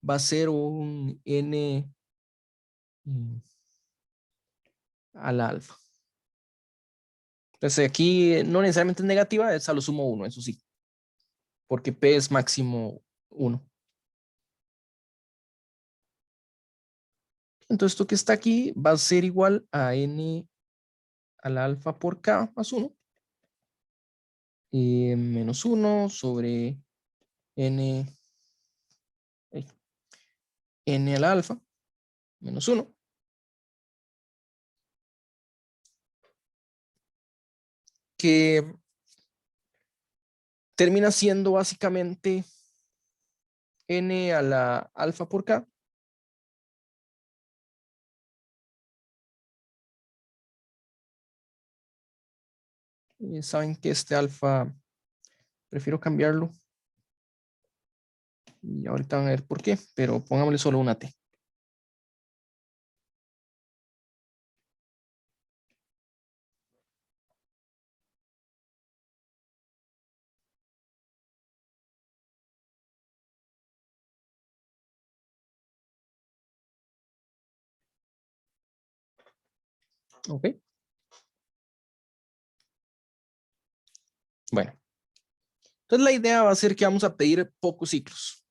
va a ser un N a la alfa. Entonces aquí no necesariamente es negativa, es a lo sumo 1, eso sí. Porque P es máximo 1. Entonces esto que está aquí va a ser igual a N a la alfa por K más 1. Menos 1 sobre N, N a la alfa menos 1. Que termina siendo básicamente N a la alfa por K. Saben que este alfa prefiero cambiarlo. Y ahorita van a ver por qué, pero pongámosle solo una T. Ok. Bueno. Entonces la idea va a ser que vamos a pedir pocos ciclos.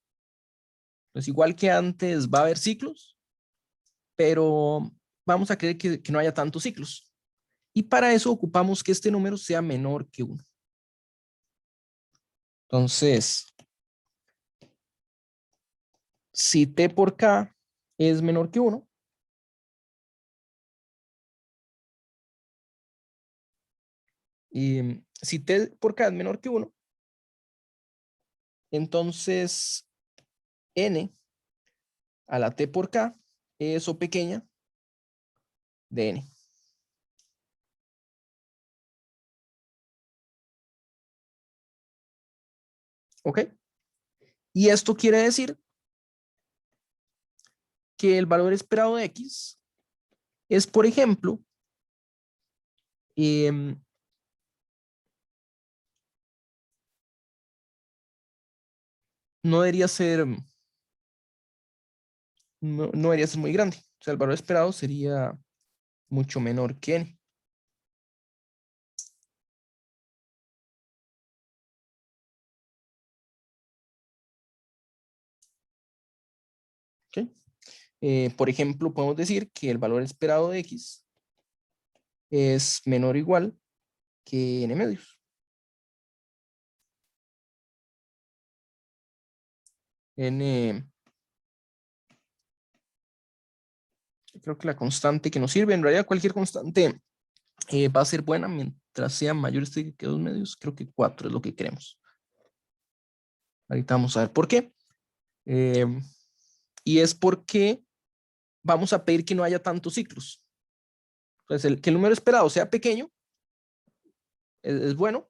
Entonces igual que antes va a haber ciclos, pero vamos a querer que no haya tantos ciclos. Y para eso ocupamos que este número sea menor que 1. Entonces, si T por K es menor que 1, y si T por K es menor que 1, entonces N a la T por K es O pequeña de N. ¿Ok? Y esto quiere decir que el valor esperado de X es, por ejemplo, no debería ser, no debería ser muy grande. O sea, el valor esperado sería mucho menor que N. ¿Ok? Por ejemplo, podemos decir que el valor esperado de X es menor o igual que N medios. N, creo que la constante que nos sirve, en realidad cualquier constante va a ser buena mientras sea mayor este que 2 medios. Creo que 4 es lo que queremos. Ahorita vamos a ver por qué. Y es porque vamos a pedir que no haya tantos ciclos. Entonces, que el número esperado sea pequeño es bueno,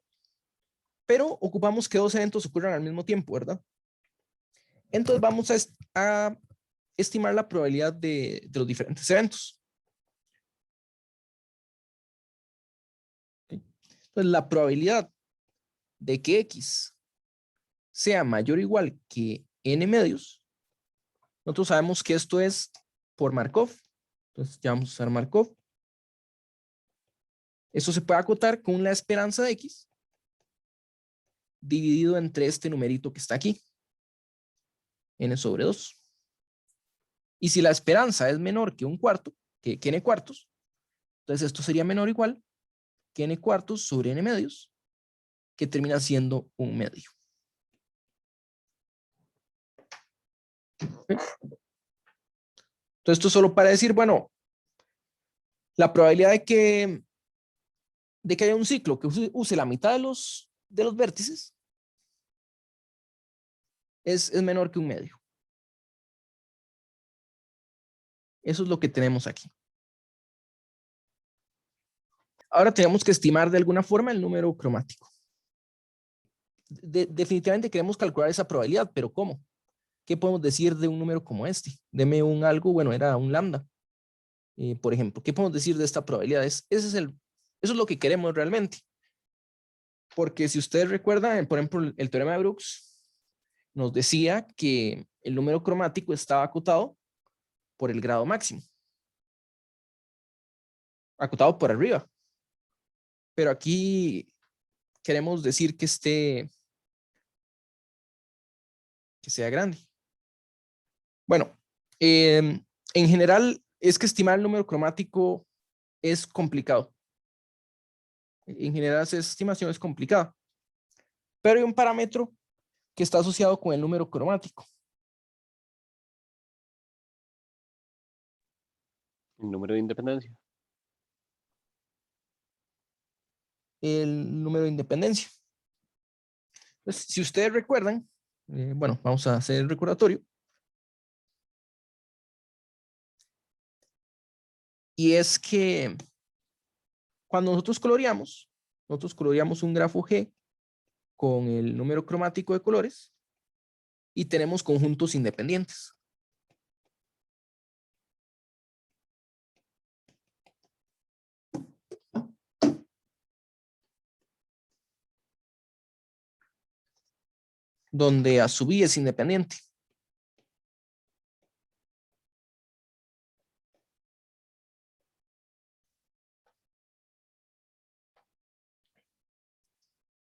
pero ocupamos que 2 eventos ocurran al mismo tiempo, ¿verdad? Entonces vamos a estimar la probabilidad de los diferentes eventos. Entonces la probabilidad de que X sea mayor o igual que N medios, nosotros sabemos que esto es por Markov. Entonces ya vamos a usar Markov. Eso se puede acotar con la esperanza de X dividido entre este numerito que está aquí, N sobre 2. Y si la esperanza es menor que un cuarto, que N cuartos, entonces esto sería menor o igual que N cuartos sobre N medios, que termina siendo un medio. ¿Okay? Entonces esto es solo para decir, bueno, la probabilidad de que de que haya un ciclo que use la mitad de los vértices es menor que un medio. Eso es lo que tenemos aquí. Ahora tenemos que estimar de alguna forma el número cromático. Definitivamente queremos calcular esa probabilidad, pero ¿cómo? ¿Qué podemos decir de un número como este? Deme un algo, bueno, era un lambda, por ejemplo. ¿Qué podemos decir de esta probabilidad? Eso es lo que queremos realmente. Porque si ustedes recuerdan, por ejemplo, el teorema de Brooks nos decía que el número cromático estaba acotado por el grado máximo. Acotado por arriba. Pero aquí queremos decir que sea grande. Bueno, en general es que estimar el número cromático es complicado. En general esa estimación es complicada. Pero hay un parámetro que está asociado con el número cromático. El número de independencia. El número de independencia. Entonces, si ustedes recuerdan, bueno, vamos a hacer el recordatorio. Y es que cuando nosotros coloreamos un grafo G con el número cromático de colores y tenemos conjuntos independientes. Donde A sub i es independiente.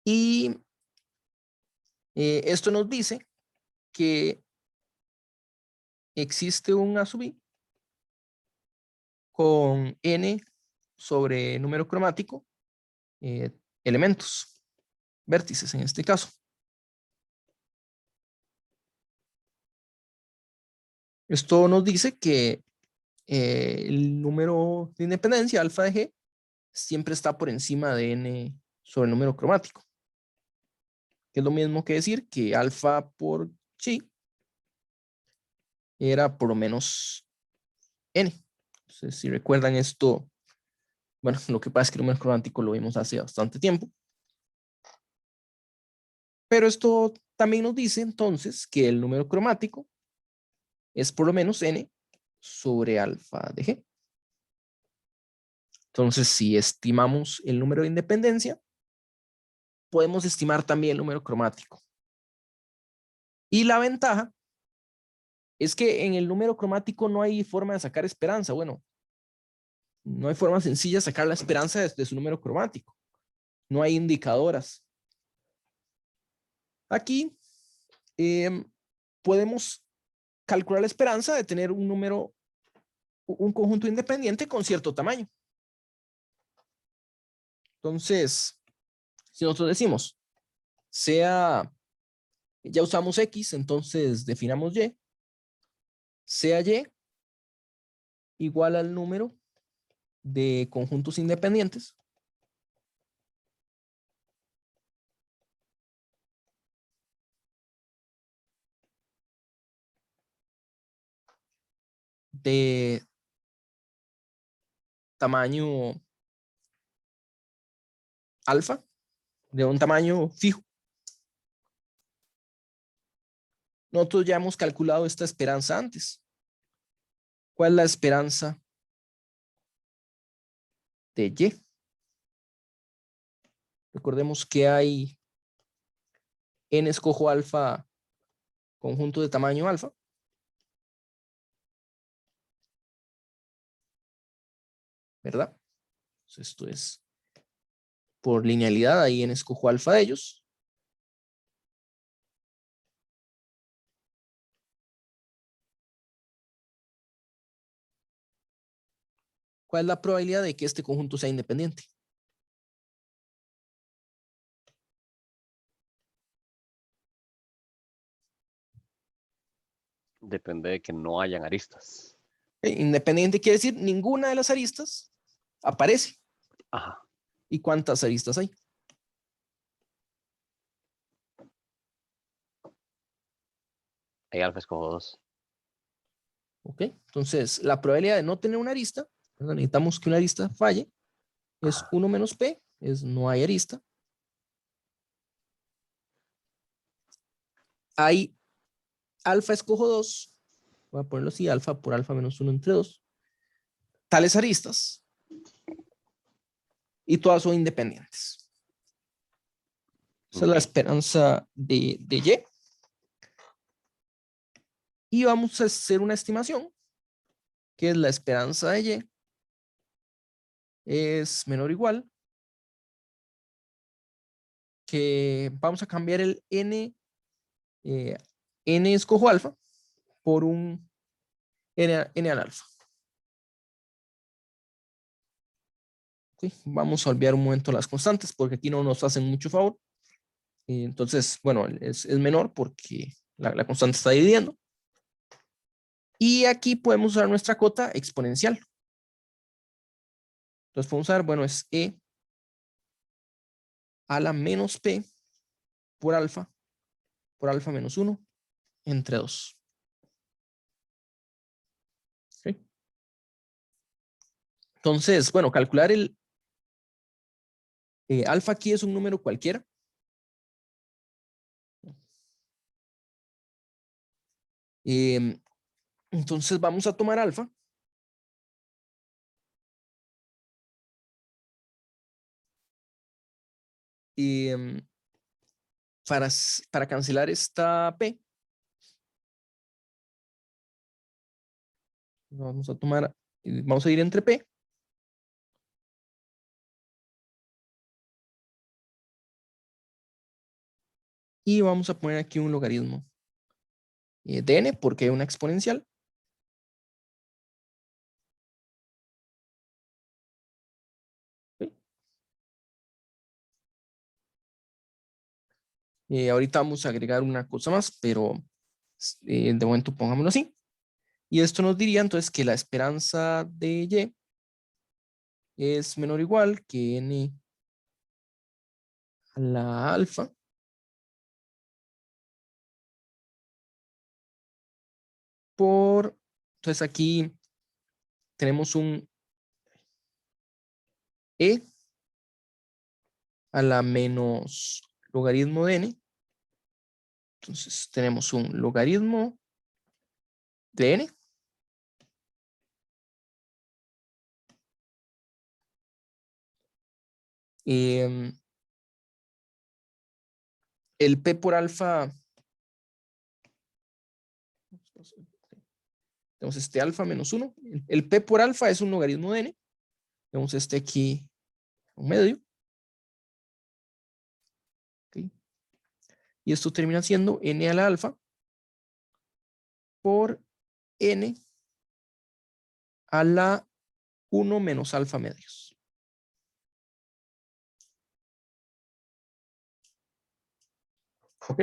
Y esto nos dice que existe un A sub i con n sobre número cromático, elementos, vértices en este caso. Esto nos dice que el número de independencia alfa de G siempre está por encima de n sobre el número cromático. Que es lo mismo que decir que alfa por chi era por lo menos n. Entonces, si recuerdan esto, bueno, lo que pasa es que el número cromático lo vimos hace bastante tiempo. Pero esto también nos dice entonces que el número cromático es por lo menos n sobre alfa de G. Entonces, si estimamos el número de independencia, podemos estimar también el número cromático. Y la ventaja es que en el número cromático no hay forma de sacar esperanza. Bueno, no hay forma sencilla de sacar la esperanza de su número cromático. No hay indicadoras. Aquí podemos calcular la esperanza de tener un conjunto independiente con cierto tamaño. Entonces, si nosotros decimos, ya usamos X, entonces definamos Y, sea Y igual al número de conjuntos independientes de tamaño alfa, de un tamaño fijo. Nosotros ya hemos calculado esta esperanza antes. ¿Cuál es la esperanza de Y? Recordemos que hay n escojo alfa conjunto de tamaño alfa. ¿Verdad? Entonces, esto es por linealidad, ahí n escojo alfa de ellos. ¿Cuál es la probabilidad de que este conjunto sea independiente? Depende de que no hayan aristas. Independiente quiere decir ninguna de las aristas aparece. Ajá. ¿Y cuántas aristas hay? Ahí alfa escojo 2. ¿Ok? Entonces, la probabilidad de no tener una arista, ¿verdad? Necesitamos que una arista falle, es 1 menos P, es no hay arista. Hay alfa escojo 2, voy a ponerlo así, alfa por alfa menos 1 entre 2, tales aristas, y todas son independientes. Esa es la esperanza de Y. Y vamos a hacer una estimación, que es la esperanza de Y, es menor o igual, que vamos a cambiar el N, N escojo alfa, por un N al alfa. ¿Okay? Vamos a olvidar un momento las constantes, porque aquí no nos hacen mucho favor. Entonces, bueno, es menor porque la constante está dividiendo. Y aquí podemos usar nuestra cota exponencial. Entonces podemos usar, bueno, es E a la menos P por alfa menos 1 entre 2. ¿Okay? Entonces, bueno, calcular el alfa aquí es un número cualquiera. Entonces vamos a tomar alfa. Para cancelar esta P, vamos a tomar, vamos a ir entre P. Y vamos a poner aquí un logaritmo de n porque es una exponencial. Ahorita vamos a agregar una cosa más, pero de momento pongámoslo así. Y esto nos diría entonces que la esperanza de Y es menor o igual que n a la alfa por, entonces aquí tenemos un E a la menos logaritmo de n. Entonces tenemos un logaritmo de n el P por alfa, tenemos este alfa menos 1. El P por alfa es un logaritmo de n. Tenemos este aquí un medio. ¿Okay? Y esto termina siendo n a la alfa por n a la 1 menos alfa medios. ¿Ok?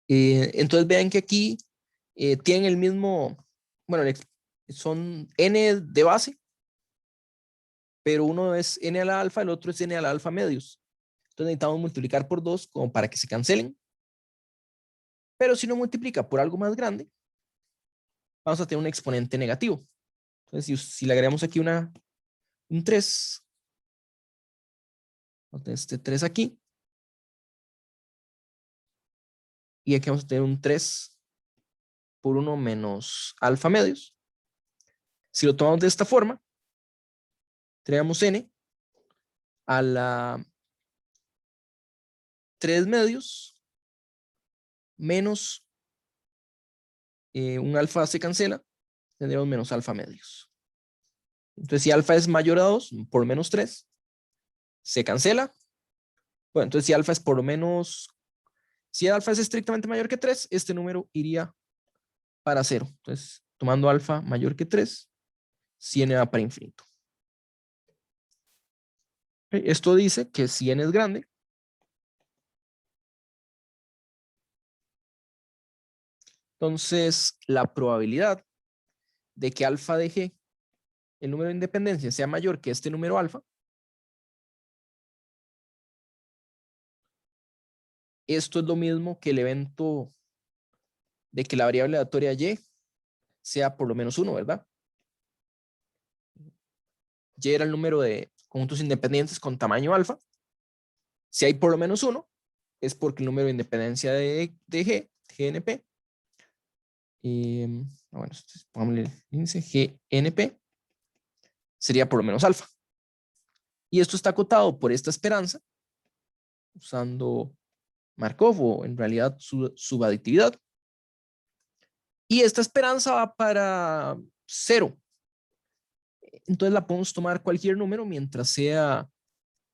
Entonces vean que aquí tienen el mismo, bueno, son n de base, pero uno es n a la alfa, el otro es n a la alfa medios. Entonces necesitamos multiplicar por 2 como para que se cancelen. Pero si uno multiplica por algo más grande, vamos a tener un exponente negativo. Entonces si le agregamos aquí un 3, vamos a tener este 3 aquí, y aquí vamos a tener un 3 por 1 menos alfa medios. Si lo tomamos de esta forma, tenemos n a la 3 medios menos un alfa se cancela, tendríamos menos alfa medios. Entonces si alfa es mayor a 2, por menos 3, se cancela. Bueno, entonces si alfa es por lo menos, si alfa es estrictamente mayor que 3, este número iría para 0. Entonces, tomando alfa mayor que 3, si n va para infinito. ¿Okay? Esto dice que si n es grande, entonces la probabilidad de que alfa de g el número de independencia sea mayor que este número alfa, esto es lo mismo que el evento de que la variable aleatoria y sea por lo menos 1, ¿verdad? Y era el número de conjuntos independientes con tamaño alfa. Si hay por lo menos 1, es porque el número de independencia de G, GNP, bueno, pongámosle el índice GNP, sería por lo menos alfa. Y esto está acotado por esta esperanza, usando Markov o en realidad su subaditividad. Y esta esperanza va para 0. Entonces la podemos tomar cualquier número mientras sea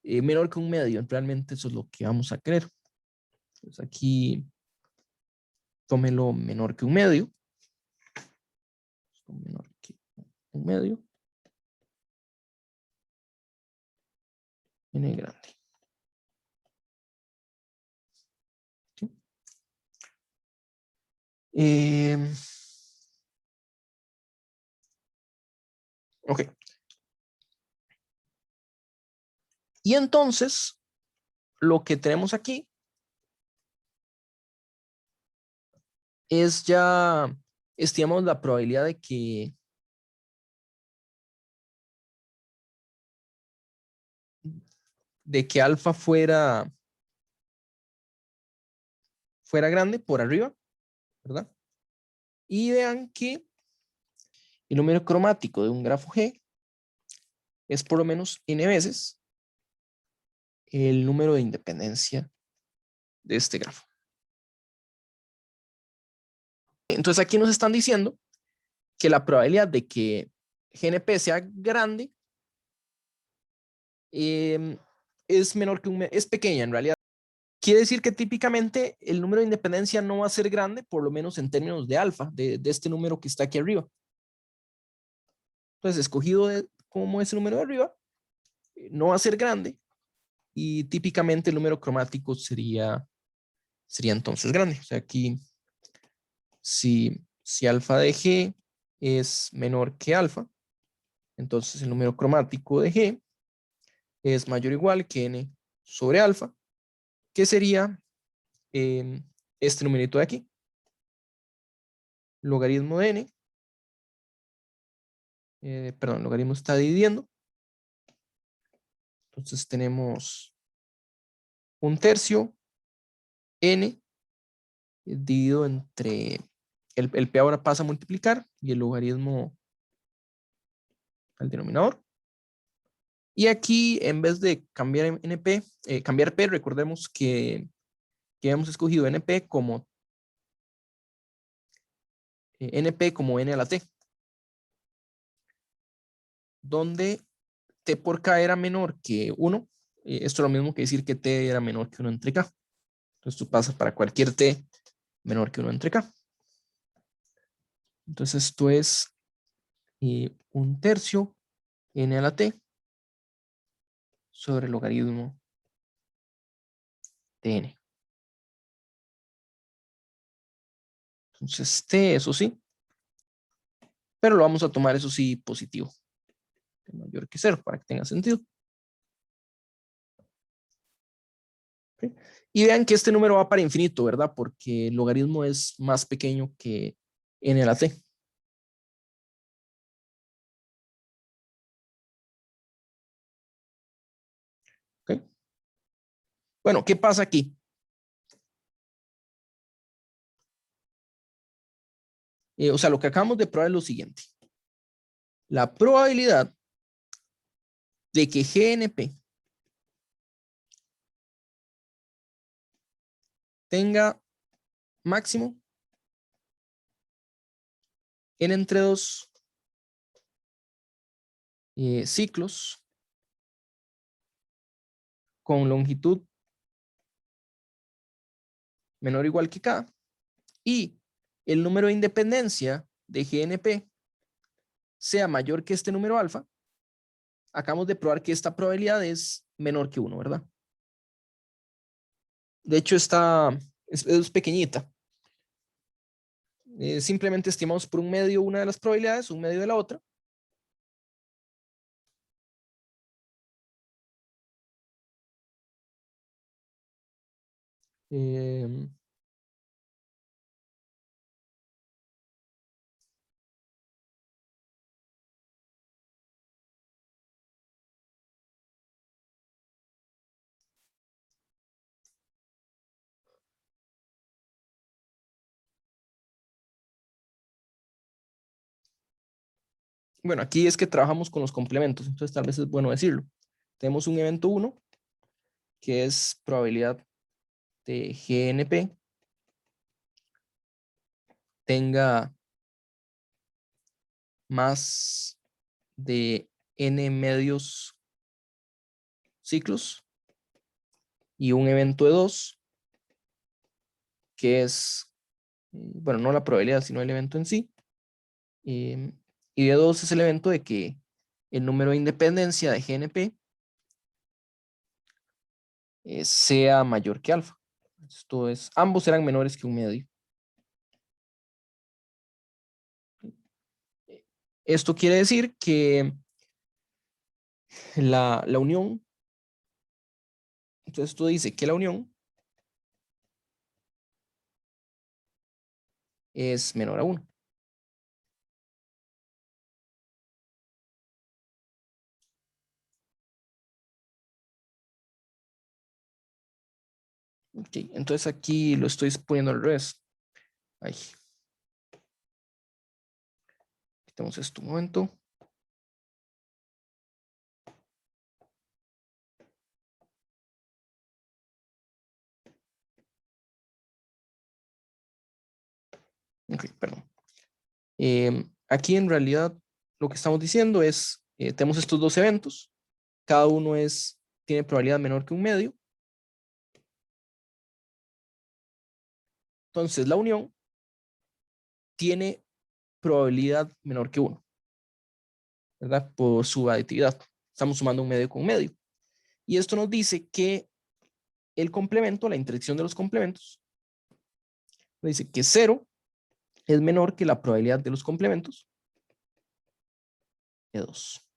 menor que un medio. Realmente eso es lo que vamos a querer. Entonces aquí tómelo menor que un medio. Menor que un medio. N grande. ¿Sí? Ok. Y entonces, lo que tenemos aquí es ya, estimamos la probabilidad de que alfa fuera grande por arriba, ¿verdad? Y vean que el número cromático de un grafo G es por lo menos n veces el número de independencia de este grafo. Entonces aquí nos están diciendo que la probabilidad de que GNP sea grande es menor que es pequeña en realidad. Quiere decir que típicamente el número de independencia no va a ser grande, por lo menos en términos de alfa, de este número que está aquí arriba. Entonces, escogido como ese número de arriba, no va a ser grande y típicamente el número cromático sería entonces grande. O sea, aquí, si alfa de G es menor que alfa, entonces el número cromático de G es mayor o igual que n sobre alfa, que sería este numerito de aquí, logaritmo de n, perdón, logaritmo está dividiendo, entonces tenemos 1/3 n dividido entre, el p ahora pasa a multiplicar y el logaritmo al denominador. Y aquí, en vez de cambiar np, cambiar p, recordemos que hemos escogido np como n a la t, donde t por k era menor que 1. Esto es lo mismo que decir que t era menor que 1 entre k. Entonces esto pasa para cualquier t menor que 1 entre k. Entonces esto es 1/3 n a la t sobre el logaritmo de n. Entonces t, eso sí, pero lo vamos a tomar, eso sí, positivo, mayor que 0, para que tenga sentido. ¿Okay? Y vean que este número va para infinito, ¿verdad? Porque el logaritmo es más pequeño que n a la t. ¿Okay? Bueno, ¿qué pasa aquí? O sea, lo que acabamos de probar es lo siguiente. La probabilidad de que GNP tenga máximo n entre 2 ciclos con longitud menor o igual que k y el número de independencia de GNP sea mayor que este número alfa, acabamos de probar que esta probabilidad es menor que 1, ¿verdad? De hecho, es pequeñita. Simplemente estimamos por un medio una de las probabilidades, un medio de la otra. Em, bueno, aquí es que trabajamos con los complementos, entonces tal vez es bueno decirlo. Tenemos un evento 1, que es probabilidad de GNP tenga más de n medios ciclos, y un evento de 2, que es, bueno, no la probabilidad, sino el evento en sí. Y de 2 es el evento de que el número de independencia de GNP sea mayor que alfa. Esto es, ambos serán menores que un medio. Esto quiere decir que la unión, entonces esto dice que la unión es menor a 1. Ok, entonces aquí lo estoy poniendo al revés. Ahí. Quitamos esto un momento. Ok, perdón. Aquí en realidad lo que estamos diciendo es, tenemos estos dos eventos, cada uno tiene probabilidad menor que un medio. Entonces la unión tiene probabilidad menor que 1, ¿verdad? Por su aditividad. Estamos sumando un medio con un medio. Y esto nos dice que el complemento, la interacción de los complementos, nos dice que 0 es menor que la probabilidad de los complementos de 2.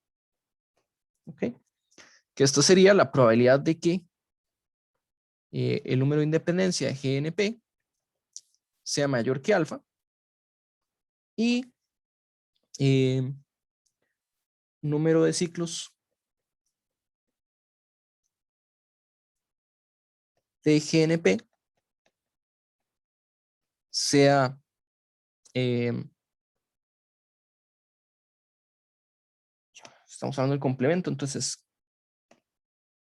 ¿Ok? Que esto sería la probabilidad de que el número de independencia de GNP sea mayor que alfa, y número de ciclos de GNP sea estamos hablando del complemento, entonces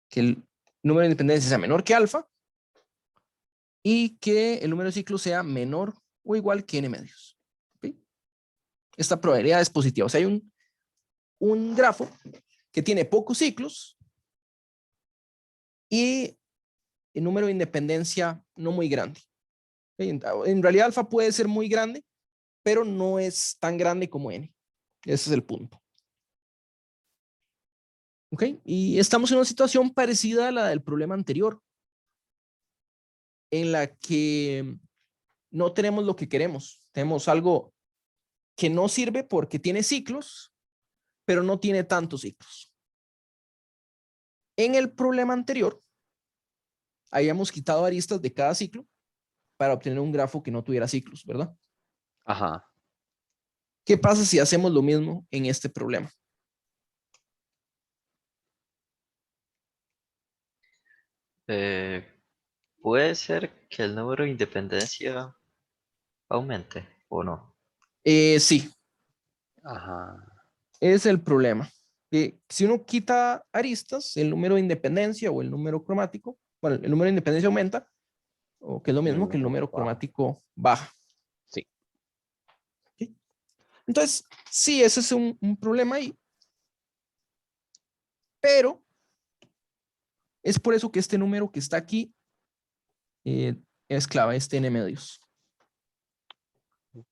que el número de independencia sea menor que alfa y que el número de ciclos sea menor o igual que n medios. ¿Okay? Esta probabilidad es positiva. O sea, hay un grafo que tiene pocos ciclos y el número de independencia no muy grande. ¿Okay? En realidad alfa puede ser muy grande, pero no es tan grande como n. Ese es el punto. ¿Ok? Y estamos en una situación parecida a la del problema anterior, en la que no tenemos lo que queremos. Tenemos algo que no sirve porque tiene ciclos, pero no tiene tantos ciclos. En el problema anterior, habíamos quitado aristas de cada ciclo para obtener un grafo que no tuviera ciclos, ¿verdad? Ajá. ¿Qué pasa si hacemos lo mismo en este problema? Eh, ¿Puede ser que el número de independencia aumente o no? Sí, Ajá. es el problema. Si uno quita aristas, el número de independencia o el número cromático, bueno, el número de independencia aumenta, o que es lo mismo que el número Baja. cromático baja. Sí. ¿Sí? Entonces, sí, ese es un problema ahí. Pero es por eso que este número que está aquí es clave, este n medios.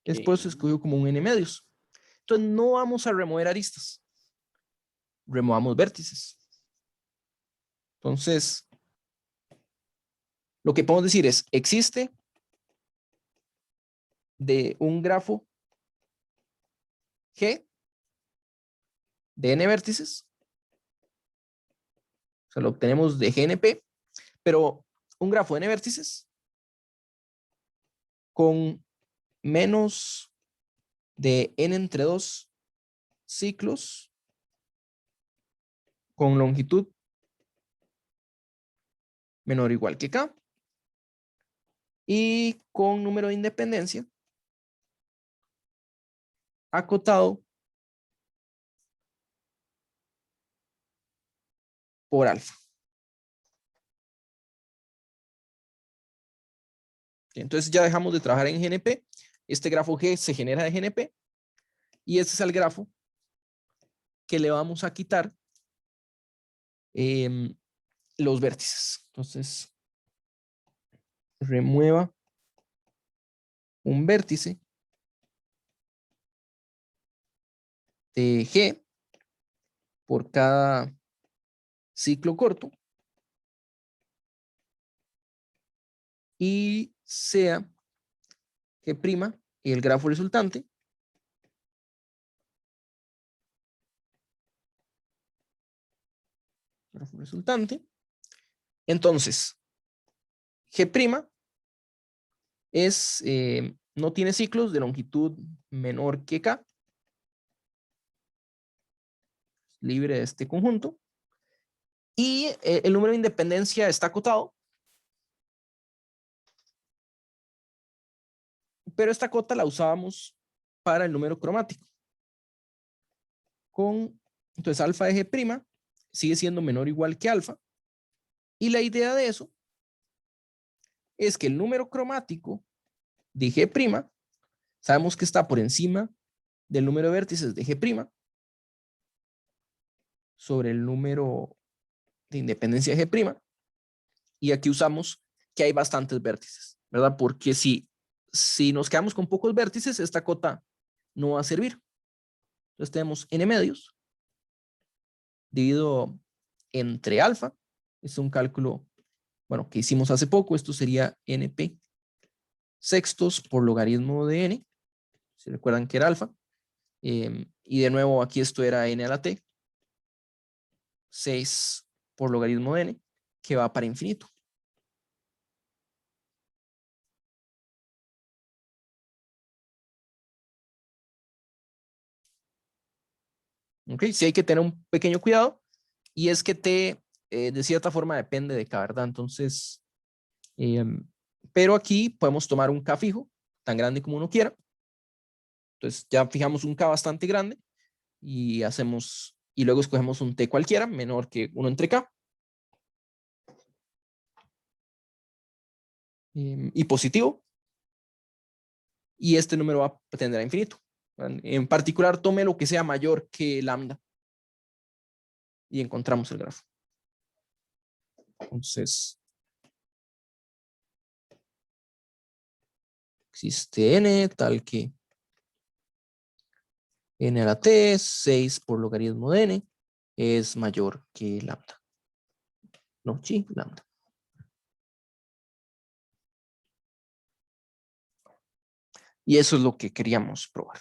Es por eso Ok. escogido como un n medios. Entonces, no vamos a remover aristas. Removamos vértices. Entonces, lo que podemos decir es, existe de un grafo G de n vértices, o sea, lo obtenemos de GNP, pero un grafo de n vértices con menos de n entre 2 ciclos con longitud menor o igual que k y con número de independencia acotado por alfa. Entonces ya dejamos de trabajar en GNP. Este grafo G se genera de GNP y este es el grafo que le vamos a quitar los vértices. Entonces, remueva un vértice de G por cada ciclo corto y sea G' y el grafo resultante Entonces, G' es, no tiene ciclos de longitud menor que K, libre de este conjunto, y el número de independencia está acotado, pero esta cota la usábamos para el número cromático. Entonces, alfa de G' sigue siendo menor o igual que alfa, y la idea de eso es que el número cromático de G' sabemos que está por encima del número de vértices de G' sobre el número de independencia de G', y aquí usamos que hay bastantes vértices, ¿verdad? Porque si nos quedamos con pocos vértices, esta cota no va a servir. Entonces tenemos n medios dividido entre alfa. Es un cálculo, bueno, que hicimos hace poco. Esto sería np sextos por logaritmo de n. Si recuerdan que era alfa. Y de nuevo aquí esto era n a la t. 6 por logaritmo de n, que va para infinito. ¿Ok? Sí hay que tener un pequeño cuidado, y es que t de cierta forma depende de k, ¿verdad? Entonces, pero aquí podemos tomar un k fijo, tan grande como uno quiera. Entonces ya fijamos un k bastante grande y luego escogemos un t cualquiera menor que 1 entre k. Y positivo. Y este número va a tender a infinito. En particular, tome lo que sea mayor que lambda. Y encontramos el grafo. Entonces, existe n tal que n a la t, 6 por logaritmo de n, es mayor que lambda. No, sí, lambda. Y eso es lo que queríamos probar.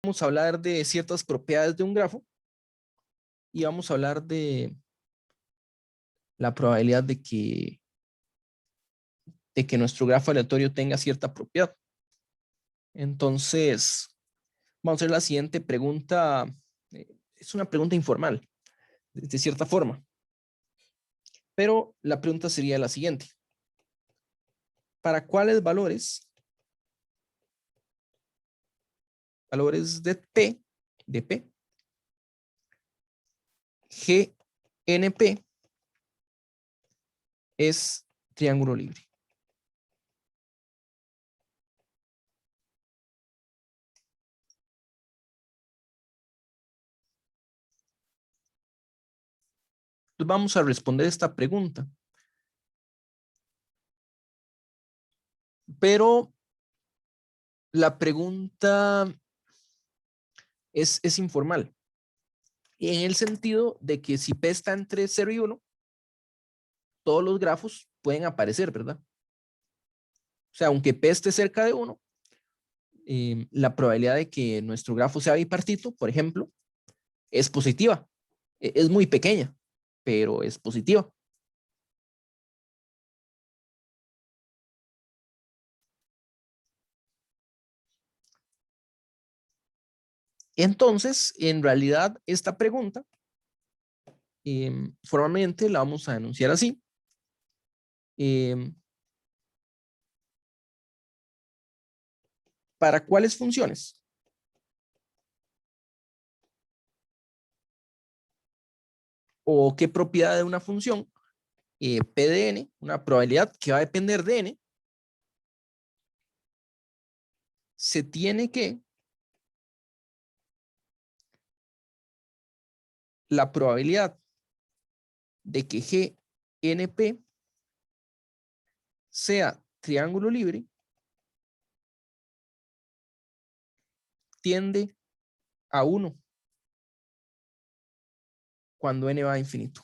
Vamos a hablar de ciertas propiedades de un grafo y vamos a hablar de la probabilidad de que nuestro grafo aleatorio tenga cierta propiedad. Entonces, vamos a hacer la siguiente pregunta. Es una pregunta informal, de cierta forma. Pero la pregunta sería la siguiente. ¿Para cuáles valores de P, GNP es triángulo libre? Entonces vamos a responder esta pregunta. Pero la pregunta es informal. En el sentido de que si P está entre 0 y 1, todos los grafos pueden aparecer, ¿verdad? O sea, aunque P esté cerca de 1, la probabilidad de que nuestro grafo sea bipartito, por ejemplo, es positiva. Es muy pequeña, pero es positiva. Entonces, en realidad, esta pregunta formalmente la vamos a enunciar así. ¿Para cuáles funciones? ¿O qué propiedad de una función P de n, una probabilidad que va a depender de n, se tiene que la probabilidad de que GNP sea triángulo libre tiende a 1 cuando n va a infinito.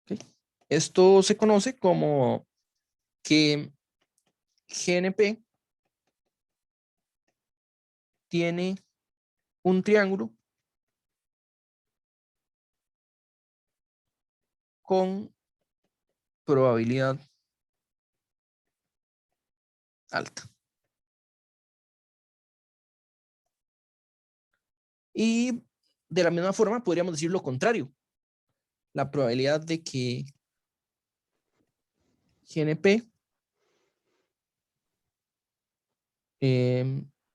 ¿Okay? Esto se conoce como que GNP tiene un triángulo con probabilidad alta. Y de la misma forma podríamos decir lo contrario. La probabilidad de que GNP,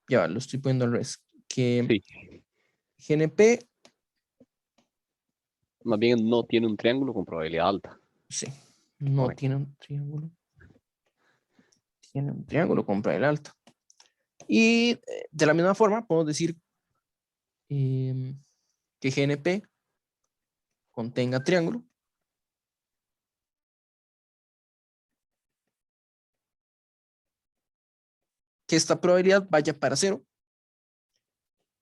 ya lo estoy poniendo al revés, que Sí, GNP, más bien no tiene un triángulo con probabilidad alta. sí, no Correcto. tiene un triángulo. Tiene un triángulo con probabilidad alta. Y de la misma forma podemos decir que GNP contenga triángulo que esta probabilidad vaya para 0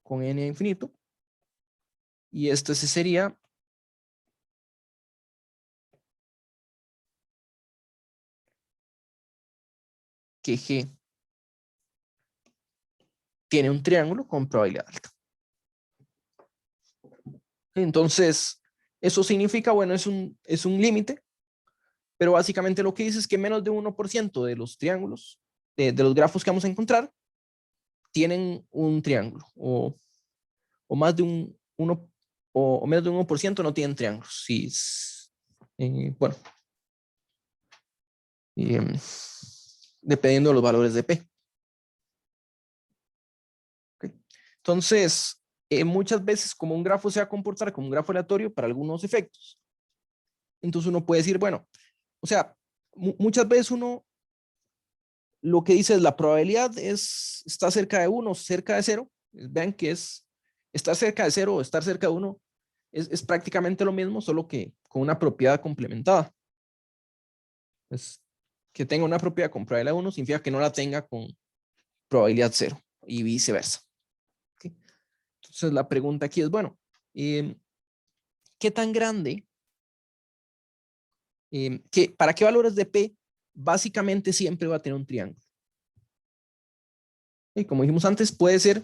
con n a infinito. Y esto sería que G tiene un triángulo con probabilidad alta. Entonces, eso significa, bueno, es un límite, pero básicamente lo que dice es que menos de 1% de los triángulos, de los grafos que vamos a encontrar, tienen un triángulo, o más de un 1, o menos de un 1% no tienen triángulos. Sí, bueno, dependiendo de los valores de P. ¿Okay? Entonces, muchas veces como un grafo se va a comportar como un grafo aleatorio para algunos efectos, entonces uno puede decir, bueno, o sea, muchas veces uno lo que dice es la probabilidad está cerca de 1, cerca de 0. Vean que estar cerca de 0 o estar cerca de 1 es prácticamente lo mismo, solo que con una propiedad complementada. Es que tenga una propiedad con probabilidad 1 significa que no la tenga con probabilidad 0 y viceversa. ¿Okay? Entonces la pregunta aquí es, bueno, ¿qué tan grande? ¿Para qué valores de P básicamente siempre va a tener un triángulo? Y como dijimos antes, puede ser,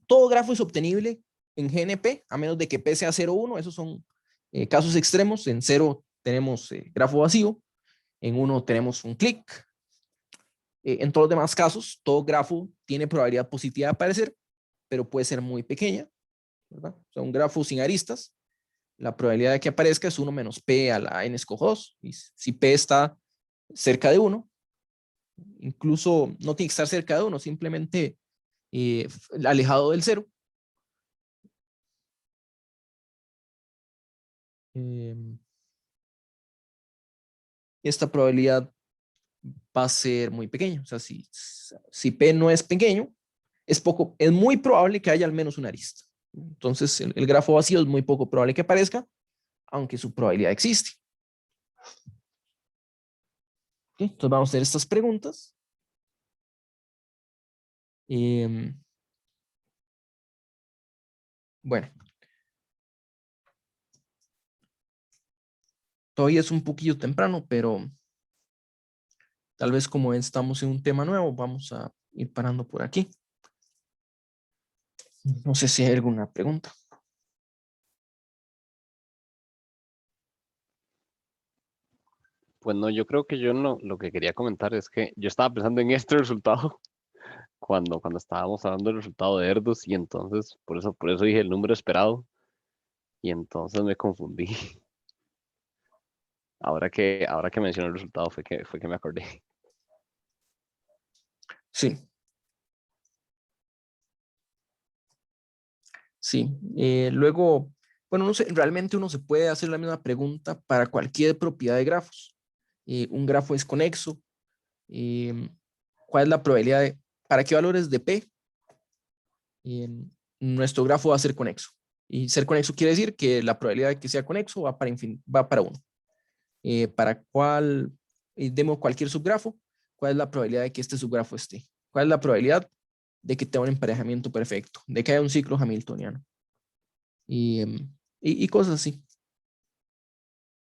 todo grafo es obtenible en GNP, a menos de que P sea 0, 1. Esos son casos extremos. En 0 tenemos grafo vacío, en 1 tenemos un clic. En todos los demás casos, todo grafo tiene probabilidad positiva de aparecer, pero puede ser muy pequeña, ¿verdad? O sea, un grafo sin aristas, la probabilidad de que aparezca es 1 menos P a la n escojo 2. Y si P está cerca de 1, incluso no tiene que estar cerca de 1, simplemente alejado del 0. Esta probabilidad va a ser muy pequeña. O sea, si P no es pequeño, es muy probable que haya al menos una arista. Entonces, el grafo vacío es muy poco probable que aparezca, aunque su probabilidad existe. ¿Okay? Entonces, vamos a hacer estas preguntas. Bueno, todavía es un poquillo temprano, pero Tal vez como estamos en un tema nuevo, vamos a ir parando por aquí. No sé si hay alguna pregunta. Pues no, yo creo que yo no, lo que quería comentar es que yo estaba pensando en este resultado cuando estábamos hablando del resultado de Erdős y entonces por eso dije el número esperado y entonces me confundí. Ahora que mencioné el resultado fue que me acordé. Sí. Sí. Luego, bueno, no sé, realmente uno se puede hacer la misma pregunta para cualquier propiedad de grafos. Un grafo es conexo. ¿Cuál es la probabilidad de, para qué valores de P nuestro grafo va a ser conexo? Y ser conexo quiere decir que la probabilidad de que sea conexo va para 1. Para cuál, demos cualquier subgrafo, ¿cuál es la probabilidad de que este subgrafo esté? ¿Cuál es la probabilidad de que tenga un emparejamiento perfecto? De que haya un ciclo hamiltoniano. Y cosas así.